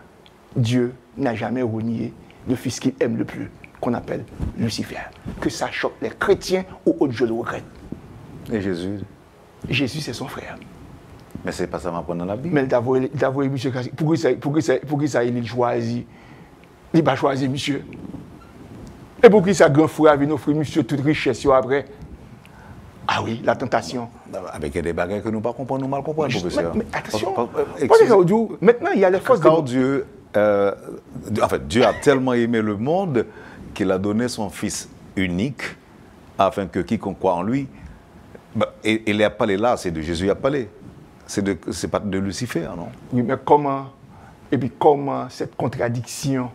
Dieu n'a jamais renié le fils qu'il aime le plus, qu'on appelle Lucifer. Que ça choque les chrétiens ou autres, je le regrette. Et Jésus? Jésus, c'est son frère. Mais c'est pas ça m'apprendre dans la Bible. Mais d'avoir monsieur, pour qui ça il choisit? Il va choisir monsieur. Et pour qui ça grand frère avait offert monsieur toute richesse après? Ah oui, la tentation. Avec des bagages que nous ne comprenons pas, nous mal comprenons, professeur. Mais attention, maintenant il y a les forces de Dieu. Dieu a tellement aimé le monde qu'il a donné son Fils unique afin que quiconque croit en lui. Et il a parlé là, c'est de Jésus qui a parlé. C'est pas de Lucifer, non? Oui, mais comment cette contradiction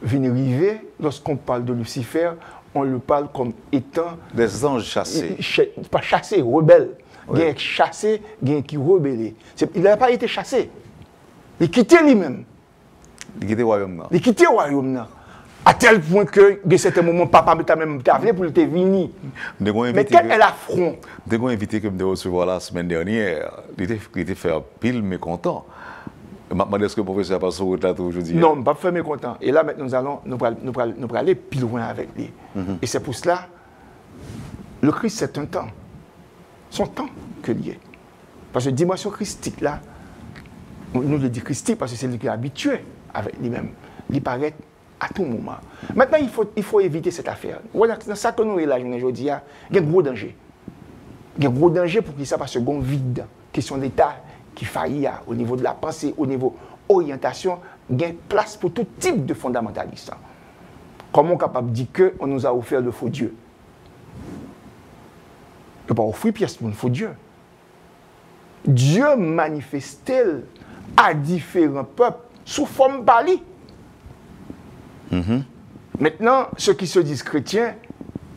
vient arriver lorsqu'on parle de Lucifer? on le parle comme étant... Des anges chassés. Pas chassés, rebelles. Il y a chassé, il y a qui rebellé. Il n'a pas été chassé. Il a quitté lui-même. Il a quitté le royaume. Il a quitté le royaume. À tel point que, à certains moments, papa m'a même appelé pour le venir. Mais quel est l'affront? Dès qu'on a invité que me recevoir la semaine dernière, il était fait pile mécontent. Je me demande est-ce que le professeur passe au retard aujourd'hui? Non, je ne vais pas faire mécontent. Et là, maintenant, nous allons aller plus loin avec lui. Et c'est pour cela, le Christ, c'est un temps. Son temps que lié. Parce que la dimension christique, là, nous le dit christique parce que c'est lui qui est habitué avec lui-même. Il paraît à tout moment. Maintenant, il faut éviter cette affaire. Voilà, dans ça que nous là, aujourd'hui, il y a un gros danger. Il y a un gros danger pour qu'il ça parce que bon vide, question d'État qui faillit au niveau de la pensée, au niveau orientation, il y a place pour tout type de fondamentaliste. Comment on est capable de dire qu'on nous a offert le faux Dieu? Il ne peut pas offrir pièce pour un faux Dieu. Dieu manifesté à différents peuples sous forme Bali. Maintenant, ceux qui se disent chrétiens,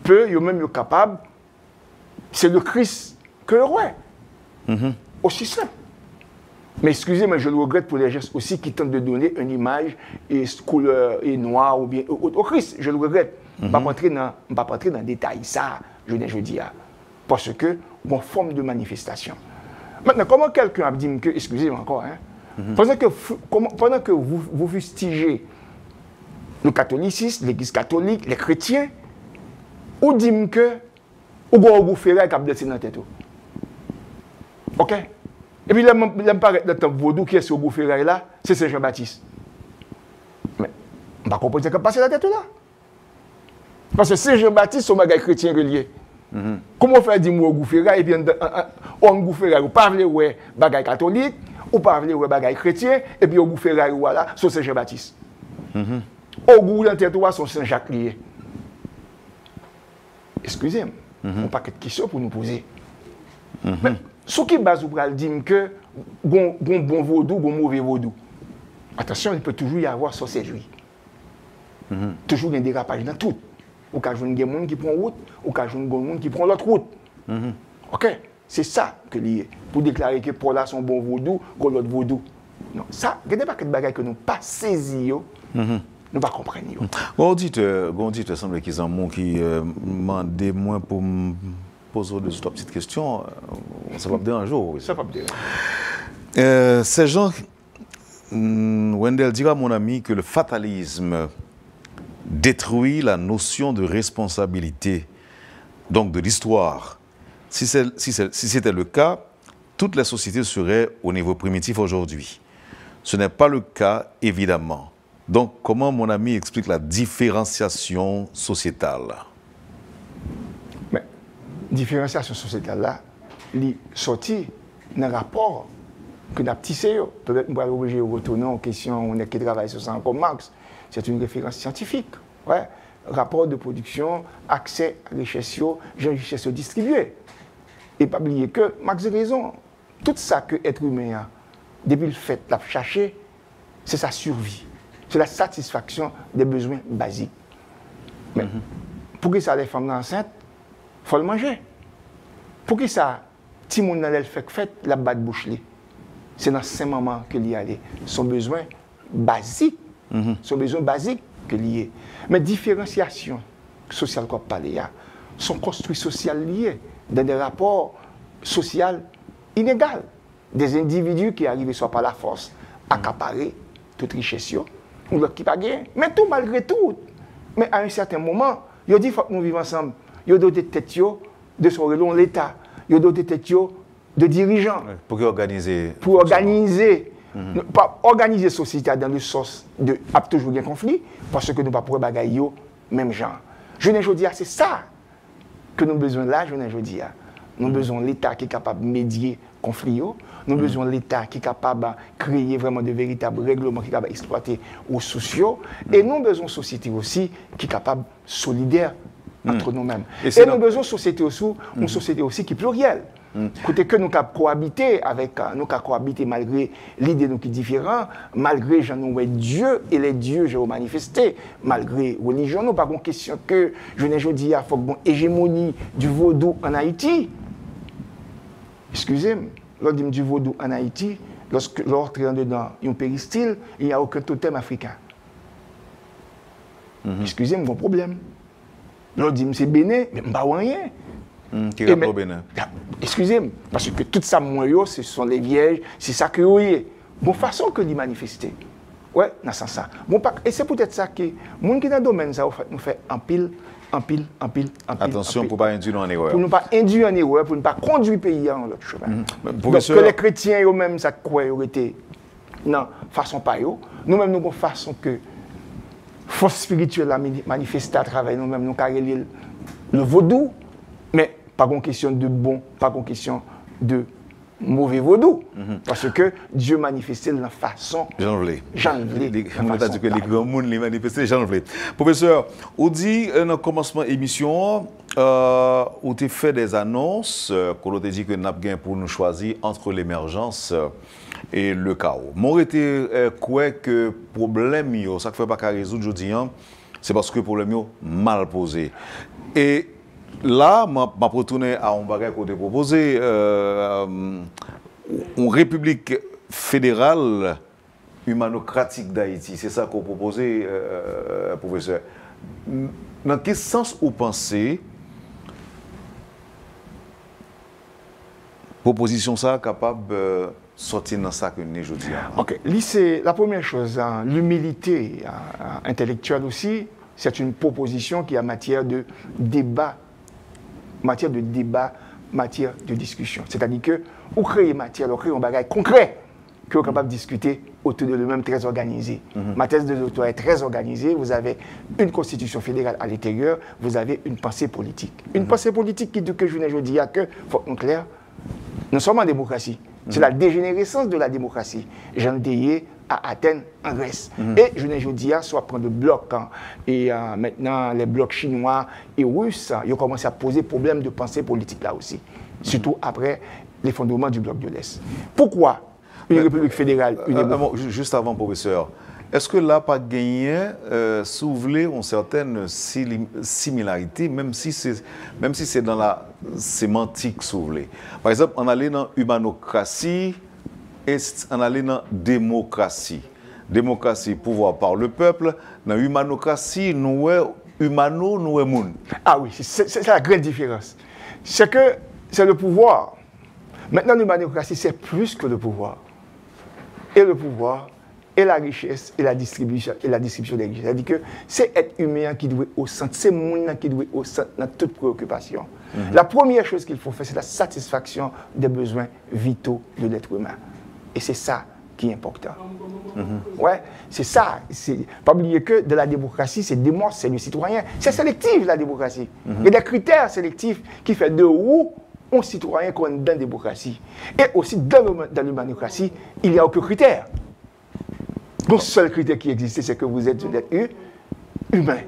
peu, ils même capables, c'est le Christ que le roi. Aussi simple. Mais excusez-moi, je le regrette pour les gestes aussi qui tentent de donner une image et couleur et noire ou bien au Christ. Je le regrette. Je ne vais pas rentrer dans le détail. Ça, je dis. Parce que, bon, forme de manifestation. Maintenant, comment quelqu'un a dit que, excusez-moi encore, pendant que vous fustigez le catholicisme, l'église catholique, les chrétiens, ou dit que vous ferez un de dans la tête. Ok? Et puis, là, il me paraît que le vaudou qui est sur le ferraille là, c'est Saint Jean-Baptiste. Mais, on ne va pas comprendre ce qui passe la tête là. Parce que Saint Jean-Baptiste, c'est un bagage chrétien relié. Comment faire dire au Gouffera et puis on Gouffera ou pas vle bagay catholique ou pas vle bagay chrétien et puis au Gouffera voilà c'est Saint Jean-Baptiste. Au goût dans tête son Saint Jacques lié. Excusez-moi, on pas de questions pour nous poser. Mais ce qui base ou pral dire que bon vaudou, bon mauvais vaudou. Attention, il peut toujours y avoir sorcellerie. Toujours un dérapage dans tout. Ou quand je vois des gens qui prennent route, ou quand je vois des gens qui prennent l'autre route. Ok? C'est ça que lié. Pour déclarer que pour là son bon vaudou, ou l'autre vaudou. Non, ça, il n'y a pas de bagages que nous pas saisi, nous ne pas comprendre. On dit il semble qu'ils ont un qui demande moins pour me poser deux petites questions. Ça va me déranger. Ça va me déranger. Ces gens, Wendell dira à mon ami que le fatalisme détruit la notion de responsabilité, donc de l'histoire. Si c'était le cas, toutes les sociétés seraient au niveau primitif aujourd'hui. Ce n'est pas le cas, évidemment. Donc, comment mon ami explique la différenciation sociétale? Mais, différenciation sociétale, là, elle est sortie dans le rapport que nous avons tissé. Peut-être que nous allons obligé de retourner en question, on est qui travaille sur ça comme Marx. C'est une référence scientifique. Ouais. Rapport de production, accès à richesse, richesse distribuée. Et pas oublier que, Marx a raison, tout ça que l'être humain a, depuis le fait de chercher, c'est sa survie. C'est la satisfaction des besoins basiques. Mais pour que ça, les femmes enceintes, il faut le manger. Pour que ça, si mon allait fait la batte bouche. C'est dans ces moments que l'y aller. Son besoin basique. Son besoin basique que lié. Mais différenciation sociale qu'on parle, sont construits sociaux liés dans des rapports sociaux inégaux. Des individus qui arrivent soit par la force, accaparer toute richesse, ou l'autre qui pas gagner. Mais tout malgré tout. Mais à un certain moment, il dit qu'il faut que nous vivions ensemble. Il y a d'autres têtes de son relon l'État. Il y a d'autres têtes de dirigeants. Pour organiser. Pour organiser. Pas organiser la société dans le sens de toujours un conflit, parce que nous ne pouvons pas bagailler même genre. Je ne dis c'est ça que nous avons besoin là, je ne dis. Nous avons besoin de l'État qui est capable de médier conflit. Nous avons besoin de l'État qui est capable de créer vraiment de véritables règlements, qui est capable d'exploiter aux sociaux. Et nous avons besoin de société aussi qui est capable de solidaire entre nous-mêmes. Et nous avons besoin de société aussi, une société aussi qui est plurielle. Côté que nous avons cohabité avec, nous avons cohabité malgré l'idée nous qui est différente, malgré j'en ai Dieu et les dieux j'ai manifesté, malgré religion, nous pas une question que je n'ai pas dit il faut une hégémonie du vaudou en Haïti. Excusez-moi, lorsque je dis du vaudou en Haïti, lorsque l'autre est dedans un péristyle, il n'y a aucun totem africain. Excusez-moi, mon problème. Lorsque je dis c'est Bénin, mais je ne sais rien. Qui est au Bénin? Excusez-moi, parce que tout ça, ce sont les vierges, c'est ça que vous voyez. Bon, façon que d'y manifester. Ouais, dans ce sens. Bon, et c'est peut-être ça que, les gens qui sont dans le domaine, ça nous fait en pile. Attention pour ne pas induire en erreur. Pour ne pas induire en erreur, pour ne pas conduire le pays en l'autre chemin. Donc, que les chrétiens eux-mêmes, ça quoi, ils été non, façon pas eux. Nous-mêmes, nous avons façon que force spirituelle a manifesté à travers nous-mêmes, nous carré le vaudou, mais pas une question de bon, pas une question de mauvais vaudou. Parce que Dieu manifestait de la façon. J'en voulais. On a dit que les grands mondes les manifestaient, j'en voulais. Professeur, on dit dans le commencement de l'émission, on a fait des annonces, qu'on a dit que nous avons pour nous choisir entre l'émergence et le chaos. Moi, j'étais quoi que problème, ça ne fait pas qu'à résoudre aujourd'hui, c'est parce que le problème est mal posé. Et là, je vais retourner à un bagage qu'on a proposé, une république fédérale humanocratique d'Haïti. C'est ça qu'on proposait, professeur. Dans quel sens vous pensez proposition ça capable de sortir dans ça que nous aujourd'hui? Ok, la première chose, l'humilité intellectuelle aussi, c'est une proposition qui est en matière de débat, matière de discussion. C'est-à-dire que vous créez matière, vous créez un bagage concret que vous êtes capable de discuter autour de lui-même très organisé. Ma thèse de doctorat est très organisée. Vous avez une constitution fédérale à l'intérieur, vous avez une pensée politique. Une pensée politique qui dit que je ne dis que, faut être clair, nous sommes en démocratie. C'est la dégénérescence de la démocratie. J'en ai à Athènes, en Grèce. Et je ne dis pas, soit prendre le bloc, et maintenant les blocs chinois et russes, ils ont commencé à poser problème de pensée politique là aussi. Surtout après l'effondrement du bloc de l'Est. Pourquoi une république fédérale juste avant, professeur, est-ce que là, pas gagné, soulever une certaine similarité, même si c'est dans la sémantique soulever? Par exemple, on allait dans l'humanocratie et on allait dans la démocratie. Démocratie, pouvoir par le peuple. Dans l'humanocratie, nous sommes humano, nous sommes monde. Ah oui, c'est la grande différence. C'est que c'est le pouvoir. Maintenant, l'humanocratie, c'est plus que le pouvoir. Et le pouvoir, et la richesse, et la distribution des richesses. C'est-à-dire que c'est être humain qui doit être au centre, c'est le monde qui doit être au centre dans toute préoccupation. La première chose qu'il faut faire, c'est la satisfaction des besoins vitaux de l'être humain. Et c'est ça qui est important. Ouais, c'est ça. Pas oublier que de la démocratie, c'est le citoyen. C'est sélectif, la démocratie. Il y a des critères sélectifs qui font de où un citoyen qu'on est dans la démocratie. Et aussi, dans l'humanocratie, il n'y a aucun critère. Le seul critère qui existe, c'est que vous êtes un être humain.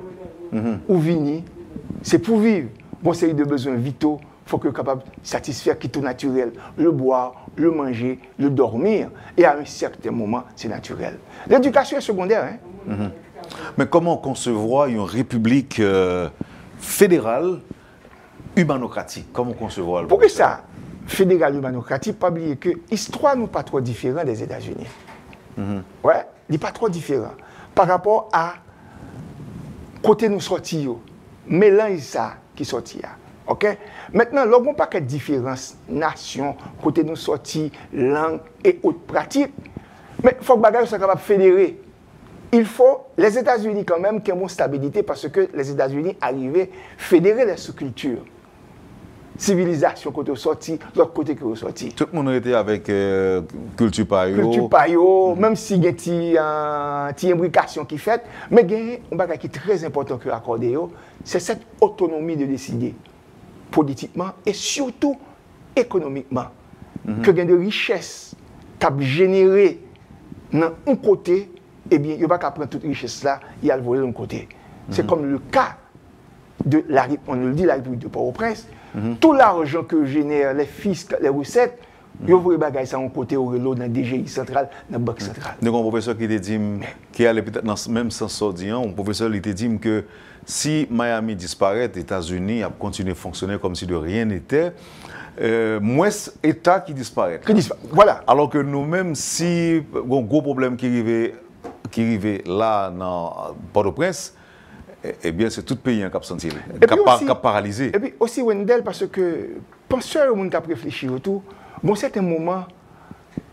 Ou vini, c'est pour vivre. Bon, c'est de besoins vitaux, il faut que vous soyez capable de satisfaire qui est tout naturel. Le boire, le manger, le dormir. Et à un certain moment, c'est naturel. L'éducation est secondaire. Mais comment concevoir une république fédérale humanocratique? Comment concevoir? Pour que ça, fédéral humanocratique, pas oublier que l'histoire n'est pas trop différente des États-Unis. Ouais, il n'est pas trop différent. Par rapport à côté nous sortis, mélange ça qui sortit. OK? Maintenant, nous n'avons pas de différence nation, côté nous sortis, langue et autres pratiques. Mais il faut que les bagages soient capables de fédérer. Il faut, les États-Unis quand même, qui ont une stabilité parce que les États-Unis arrivaient à fédérer les sous-cultures. Civilisation côté sorti, l'autre côté qui est sorti. Tout le monde était avec culture payo. Culture payo, même si il y a une imbrication qui est faite, mais il y a un bagage qui est très important que accorder, c'est cette autonomie de décider politiquement et surtout économiquement. Que il y a des richesses qui ont généré dans un côté, eh bien, il n'y a pas qu'à prendre toute richesse là, il y a le voler de l'autre côté. C'est comme le cas de on le dit, la République de Port-au-Prince. Tout l'argent que génèrent les fiscs, les recettes, ils vont bagailler ça en côté au relais dans la DGI centrale, dans la banque centrale. Donc, un professeur qui te dit, qui allait peut-être dans le même sens, un professeur qui te dit que si Miami disparaît, les États-Unis a continué à fonctionner comme si de rien n'était, moins État qui disparaît. Voilà. Alors que nous-mêmes, si un gros problème qui arrivait là dans Port-au-Prince, eh bien, c'est tout le pays qui a senti, qui a paralysé. Et puis aussi, Wendell, parce que penseurs, le monde qui a réfléchi autour, bon, certains moments,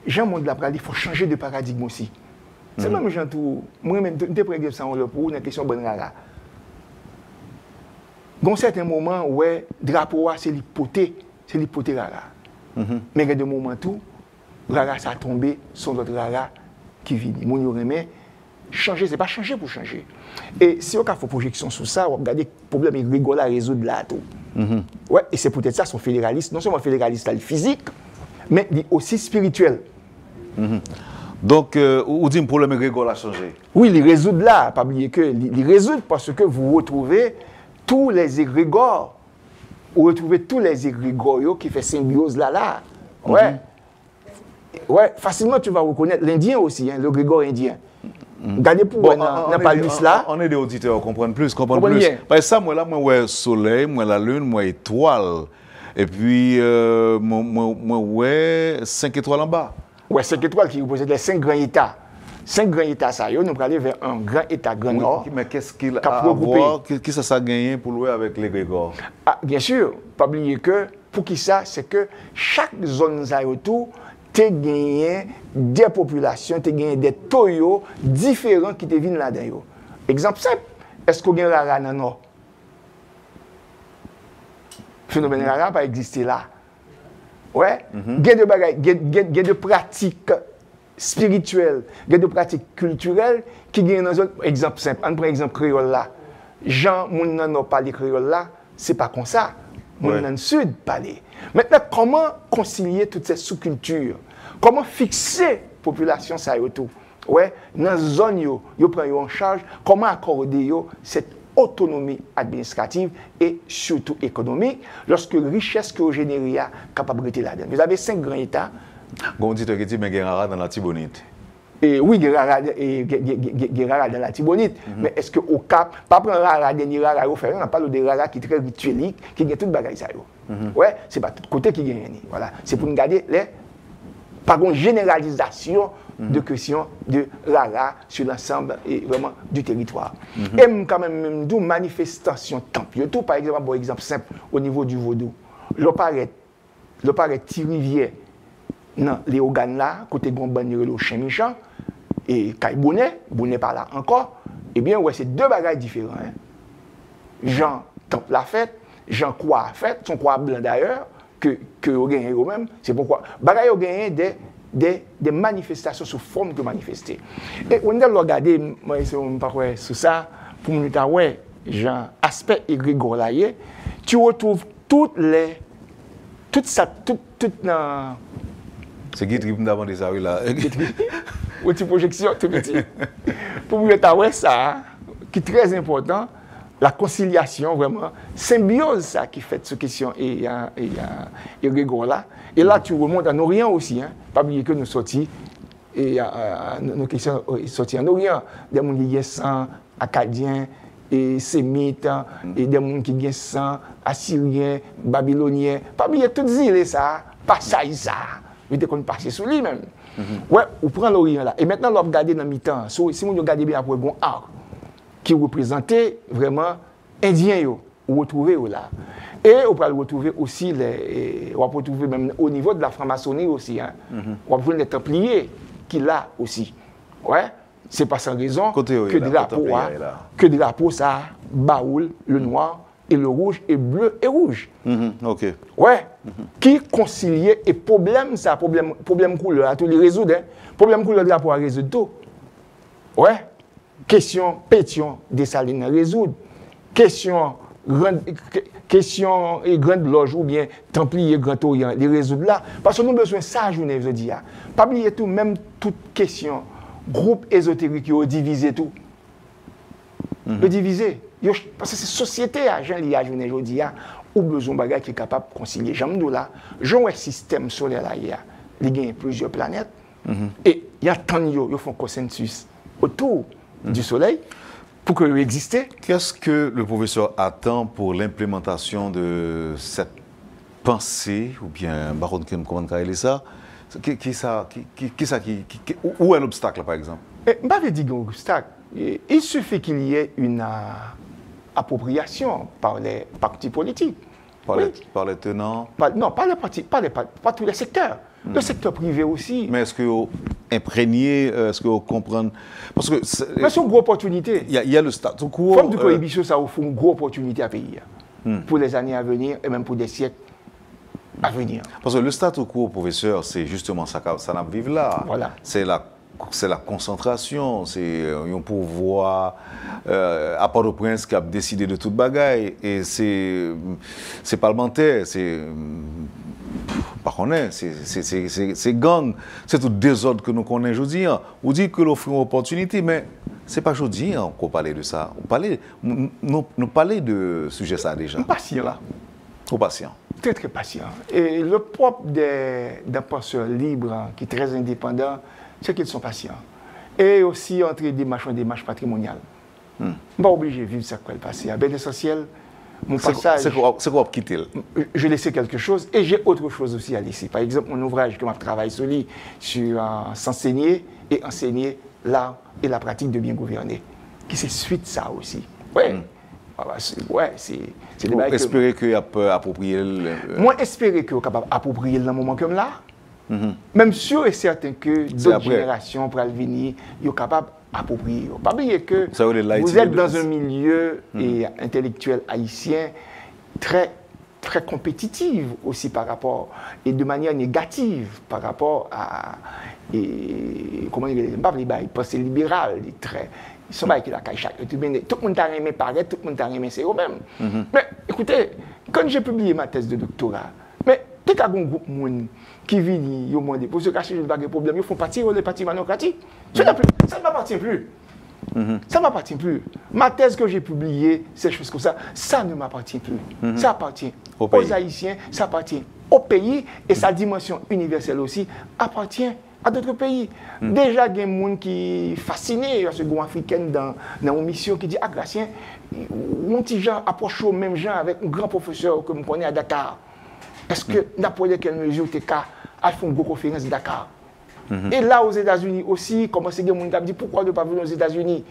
Jean Monde l'a dit, il faut changer de paradigme aussi. C'est même Jean tout, moi-même, je prends exemple ça pour une question bonne rara. Bon, certains moments, ouais, drapeau, c'est l'hypothèse rara. Mais il y a des moments tout, rara, ça a tombé, son autre rara qui vient. Mon remet, changer, c'est pas changer pour changer. Et si on a fait projection sur ça, on va regarder le problème est rigolo à résoudre là tout. Ouais, et c'est peut-être ça son fédéraliste, non seulement fédéraliste à le physique, mais aussi spirituel. Donc, vous dites que le problème est rigolo à changer. Oui, il résout là, pas oublier que il résout parce que vous retrouvez tous les égrégores, vous retrouvez tous les égrégores qui font symbiose là. Ouais. Ouais, facilement tu vas reconnaître l'Indien aussi, hein, le grégor indien. Regardez pour bon, n'a pas lu cela. On est des auditeurs, comprendre plus. Parce que ça, moi là, moi, soleil, moi, la lune, moi, étoile. Et puis, moi, ouais, 5 étoiles en bas. Ouais, 5 étoiles qui représentent les 5 grands états. 5 grands états, ça y est, nous allons aller vers un grand état, grand nord. Mais qu'est-ce qu'il a à voir, qu'est-ce que ça a gagné pour louer avec les grégores? Ah, bien sûr, pas oublier que, pour qui ça, c'est que chaque zone autour, tu as gagné des populations, tu as gagné des toyos différents qui te viennent là-dedans. Exemple simple, est-ce qu'on a un rara dans le nord? Le phénomène rara pas exister là. Ouais, il y a de pratiques spirituelles, il y a de pratiques culturelles qui gagnent dans un exemple simple. On prend l'exemple créole là. Jean, moun nan no parler créole là, c'est pas comme ça. Moun nan sud parler. Maintenant, comment concilier toutes ces sous-cultures? Comment fixer la population ça y tout? Ouais, dans la zone yo prend en charge, comment accorder cette autonomie administrative et surtout économique lorsque richesse que vous générez est capable de rester là-dedans. Vous avez 5 grands États. On dit que tu as un rara dans la Tibonite. Et oui, il y a un rara dans la Tibonite. Mais est-ce qu'au Cap, pas prendre un rara, dernier rara, on n'a pas de rara qui est très rituelique, qui gagne tout le bagage. Ouais, c'est pas tout côté qui gagne. Voilà. C'est pour nous garder les. Par contre, généralisation de questions de rara sur l'ensemble et vraiment du territoire. Et quand même, d'où manifestation temple. Tout par exemple, un exemple simple au niveau du vaudou. Le paraît Rivière dans les organes là, côté Gomban, le chien méchant, et Kaibounet, Bounet par là encore, eh bien, ouais, c'est deux bagages différents. Hein. Jean temple la fête, Jean croix la fête, son croix blanc d'ailleurs, que vous gagnez vous-même. C'est pourquoi bagaille vous gagnez des manifestations sous forme de manifester. Et on a regardé, moi, je pas sur ça, pour nous dire, ouais, Jean, aspect égrégore là, tu retrouves toute c'est qui me demande ça là. Outil projection tout petit. Pour nous dire, ouais, ça, qui est très important. La conciliation, vraiment, symbiose, ça qui fait cette question et Grégor là. Et là, tu remontes en Orient aussi. Hein. Pas oublier que nous sortis, et nos questions sorties en Orient. Des gens qui sont acadiens et sémites, et des gens qui sont assyriens, babyloniens. Pas oublier toutes les îles, ça, pas ça. Mais dès qu'on passe sous lui même. Ouais, on prend l'Orient là. Et maintenant, on regarde dans le mi-temps. Si on regarde bien après, bon art. Qui représentait vraiment Indiens, ou retrouver là. Et on peut le retrouver aussi, on peut retrouver même au niveau de la franc-maçonnerie aussi. Hein. On peut trouver les Templiers qui là aussi. Ouais, c'est pas sans raison que drapeau ça, baoul, le noir et le rouge et bleu et rouge. Ok. Ouais. Qui concilier et problème ça, problème couleur à tous les résoudre. Hein. Problème couleur de drapeau à résoudre tout. Ouais. Question pétion Dessalines résoudre. Question et grande loge ou bien Templier Grand Orient les résoudre là. Parce que nous avons besoin de ça, je veux dire. Pas oublier tout, même toute question, groupe ésotérique qui ont divisé tout. Le diviser. Parce que c'est société, je veux dire. ou besoin de bagages qui est capable de concilier. J'aime là, j'ai un système solaire là, il y a plusieurs planètes, et il y a tant de gens qui font consensus autour du Soleil pour que exister. Qu'est-ce que le professeur attend pour l'implémentation de cette pensée, ou bien, baron, comment on ça? Où est l'obstacle, par exemple? Je ne vais pas dire un obstacle. Il suffit qu'il y ait une appropriation par les partis politiques. Par les tenants? Non, pas les partis, pas tous les secteurs. Le secteur privé aussi. Mais est-ce que vous imprégnez, est-ce que vous comprenez? Parce que mais c'est une grosse opportunité. Il y a le statu quo. Forme de prohibition, ça offre une grosse opportunité à payer. Pour les années à venir et même pour des siècles à venir. Parce que le statu quo, professeur, c'est justement ça n'a vive là. Voilà. C'est la concentration, c'est un pouvoir à Port-au-Prince qui a décidé de toute bagaille. Et c'est parlementaire, c'est gang, c'est tout désordre que nous connaissons aujourd'hui. On dit que l'offre une opportunité, mais ce n'est pas aujourd'hui qu'on parle de ça. Nous parlons de sujet ça déjà. Patient là. Trop patient. Très très patient. Et le propre d'un penseur libre qui est très indépendant, c'est qu'ils sont patients. Et aussi entre des démarches patrimoniales. Je ne suis pas obligé de vivre ça quoi le passé. À bien essentiel, mon passage. C'est quoi quitter? Je laissais quelque chose et j'ai autre chose aussi à laisser. Par exemple, mon ouvrage que je travaille sur lui, sur s'enseigner et enseigner l'art et la pratique de bien gouverner. Qui c'est suite ça aussi. Ouais, c'est des bails. Espérer qu'il peut approprier moi, espérer qu'il est capable d'approprier dans un moment comme là. Même sûr et certain que d'autres générations pour venir, ils sont capables d'approprier. Pas oublier que vous êtes dans un milieu intellectuel haïtien très, très compétitif aussi par rapport, et de manière négative par rapport à, comment dire, pas les pensées libérales, les traits. Ils sont pas qui la cache. Tout le monde t'a aimé paraître, tout le monde t'a aimé c'est eux-mêmes. Mais écoutez, quand j'ai publié ma thèse de doctorat, mais dès qu'il y a un groupe qui vient, ils ont demandé, pour se cacher, je n'ai pas de problème, ils font partie des partis manocratiques. Ça ne m'appartient plus. Ça ne m'appartient plus. Ma thèse que j'ai publiée, ces choses comme ça ne m'appartient plus. Ça appartient aux Haïtiens, ça appartient au pays, et sa dimension universelle aussi appartient à d'autres pays. Déjà, il y a des gens qui sont fascinés par ce groupe africain dans une mission qui dit ah, Gracien, mon petit Jean approche au même gens avec un grand professeur que je connais à Dakar. Est-ce que n'importe quelle mesure tu as fait une grosse conférence à Dakar? Et là, aux États-Unis aussi, comment c'est que les gens disent pourquoi ne pas venir aux États-Unis?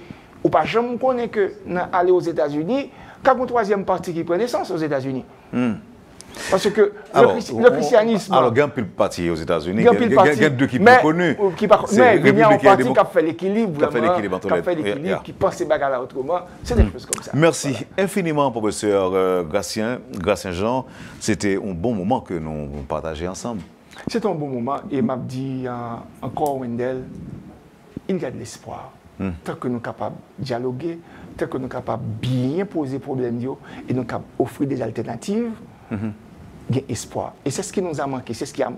Ou pas, je me connais que aller aux États-Unis, quand il y a une troisième partie qui prend naissance aux États-Unis. Parce que le christianisme. Alors, il y a un peu de parti aux États-Unis, il y a deux qui sont plus connus. Mais il y a un parti qui a fait l'équilibre, qui pense ces bagages-là autrement. C'est des choses comme ça. Merci infiniment, professeur Gracien Jean. C'était un bon moment que nous partageons ensemble. C'est un bon moment et m'a dit encore Wendell, il y a de l'espoir. Tant que nous sommes capables de dialoguer, tant que nous sommes capables de bien poser les problèmes et nous sommes capables d'offrir des alternatives. Il y a espoir. Et c'est ce qui nous a manqué. C'est ça qui a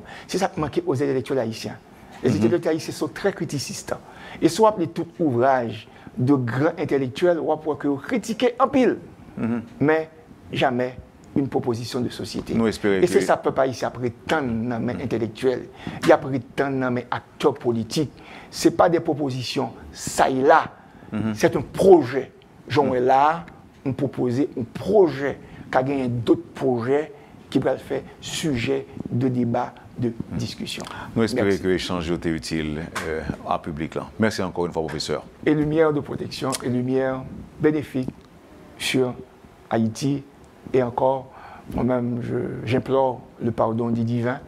manqué aux intellectuels haïtiens. Les intellectuels haïtiens sont très criticistes. Et soit appelé tout ouvrage de grands intellectuels, ou pour que critiquer en pile. Mais jamais une proposition de société. Et c'est ça que le peuple haïtien prétend dans les intellectuels. Il prétend dans les acteurs politiques. Ce n'est pas des propositions, ça et là. C'est un projet. J'en ai là, on proposait un projet qui a gagné d'autres projets qui vont faire sujet de débat, de discussion. Nous espérons que l'échange est utile à public. Là. Merci encore une fois, professeur. Et lumière de protection et lumière bénéfique sur Haïti. Et encore, moi-même, j'implore le pardon du divin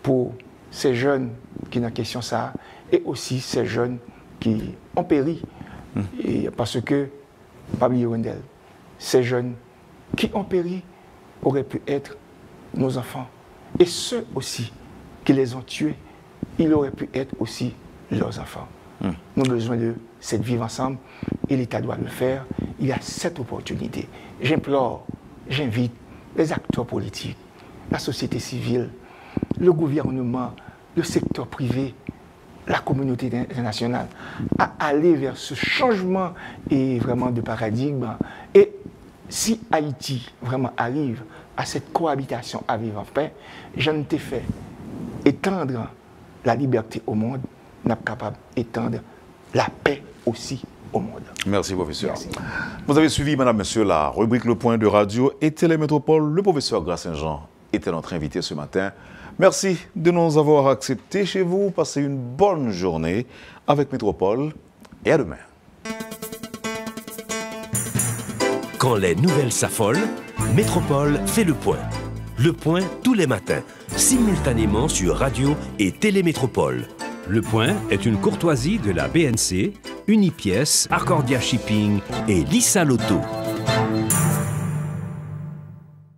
pour ces jeunes qui n'ont question ça, et aussi ces jeunes qui ont péri. Et parce que, Pabli Wendell, ces jeunes qui ont péri auraient pu être nos enfants. Et ceux aussi qui les ont tués, ils auraient pu être aussi leurs enfants. Nous avons besoin de cette vivre ensemble et l'État doit le faire. Il y a cette opportunité. J'implore, j'invite les acteurs politiques, la société civile, le gouvernement, le secteur privé, la communauté internationale à aller vers ce changement et vraiment de paradigme et si Haïti vraiment arrive à cette cohabitation à vivre en paix, je ne t'ai fait étendre la liberté au monde, nous sommes capables d'étendre la paix aussi au monde. Merci, professeur. Merci. Vous avez suivi, madame, monsieur, la rubrique Le Point de Radio et Télémétropole. Le professeur Grace Saint-Jean était notre invité ce matin. Merci de nous avoir acceptés chez vous. Passez une bonne journée avec Métropole et à demain. Quand les nouvelles s'affolent, Métropole fait le point. Le point tous les matins, simultanément sur Radio et Télémétropole. Le Point est une courtoisie de la BNC, Unipièce, Arcordia Shipping et Lissa Lotto.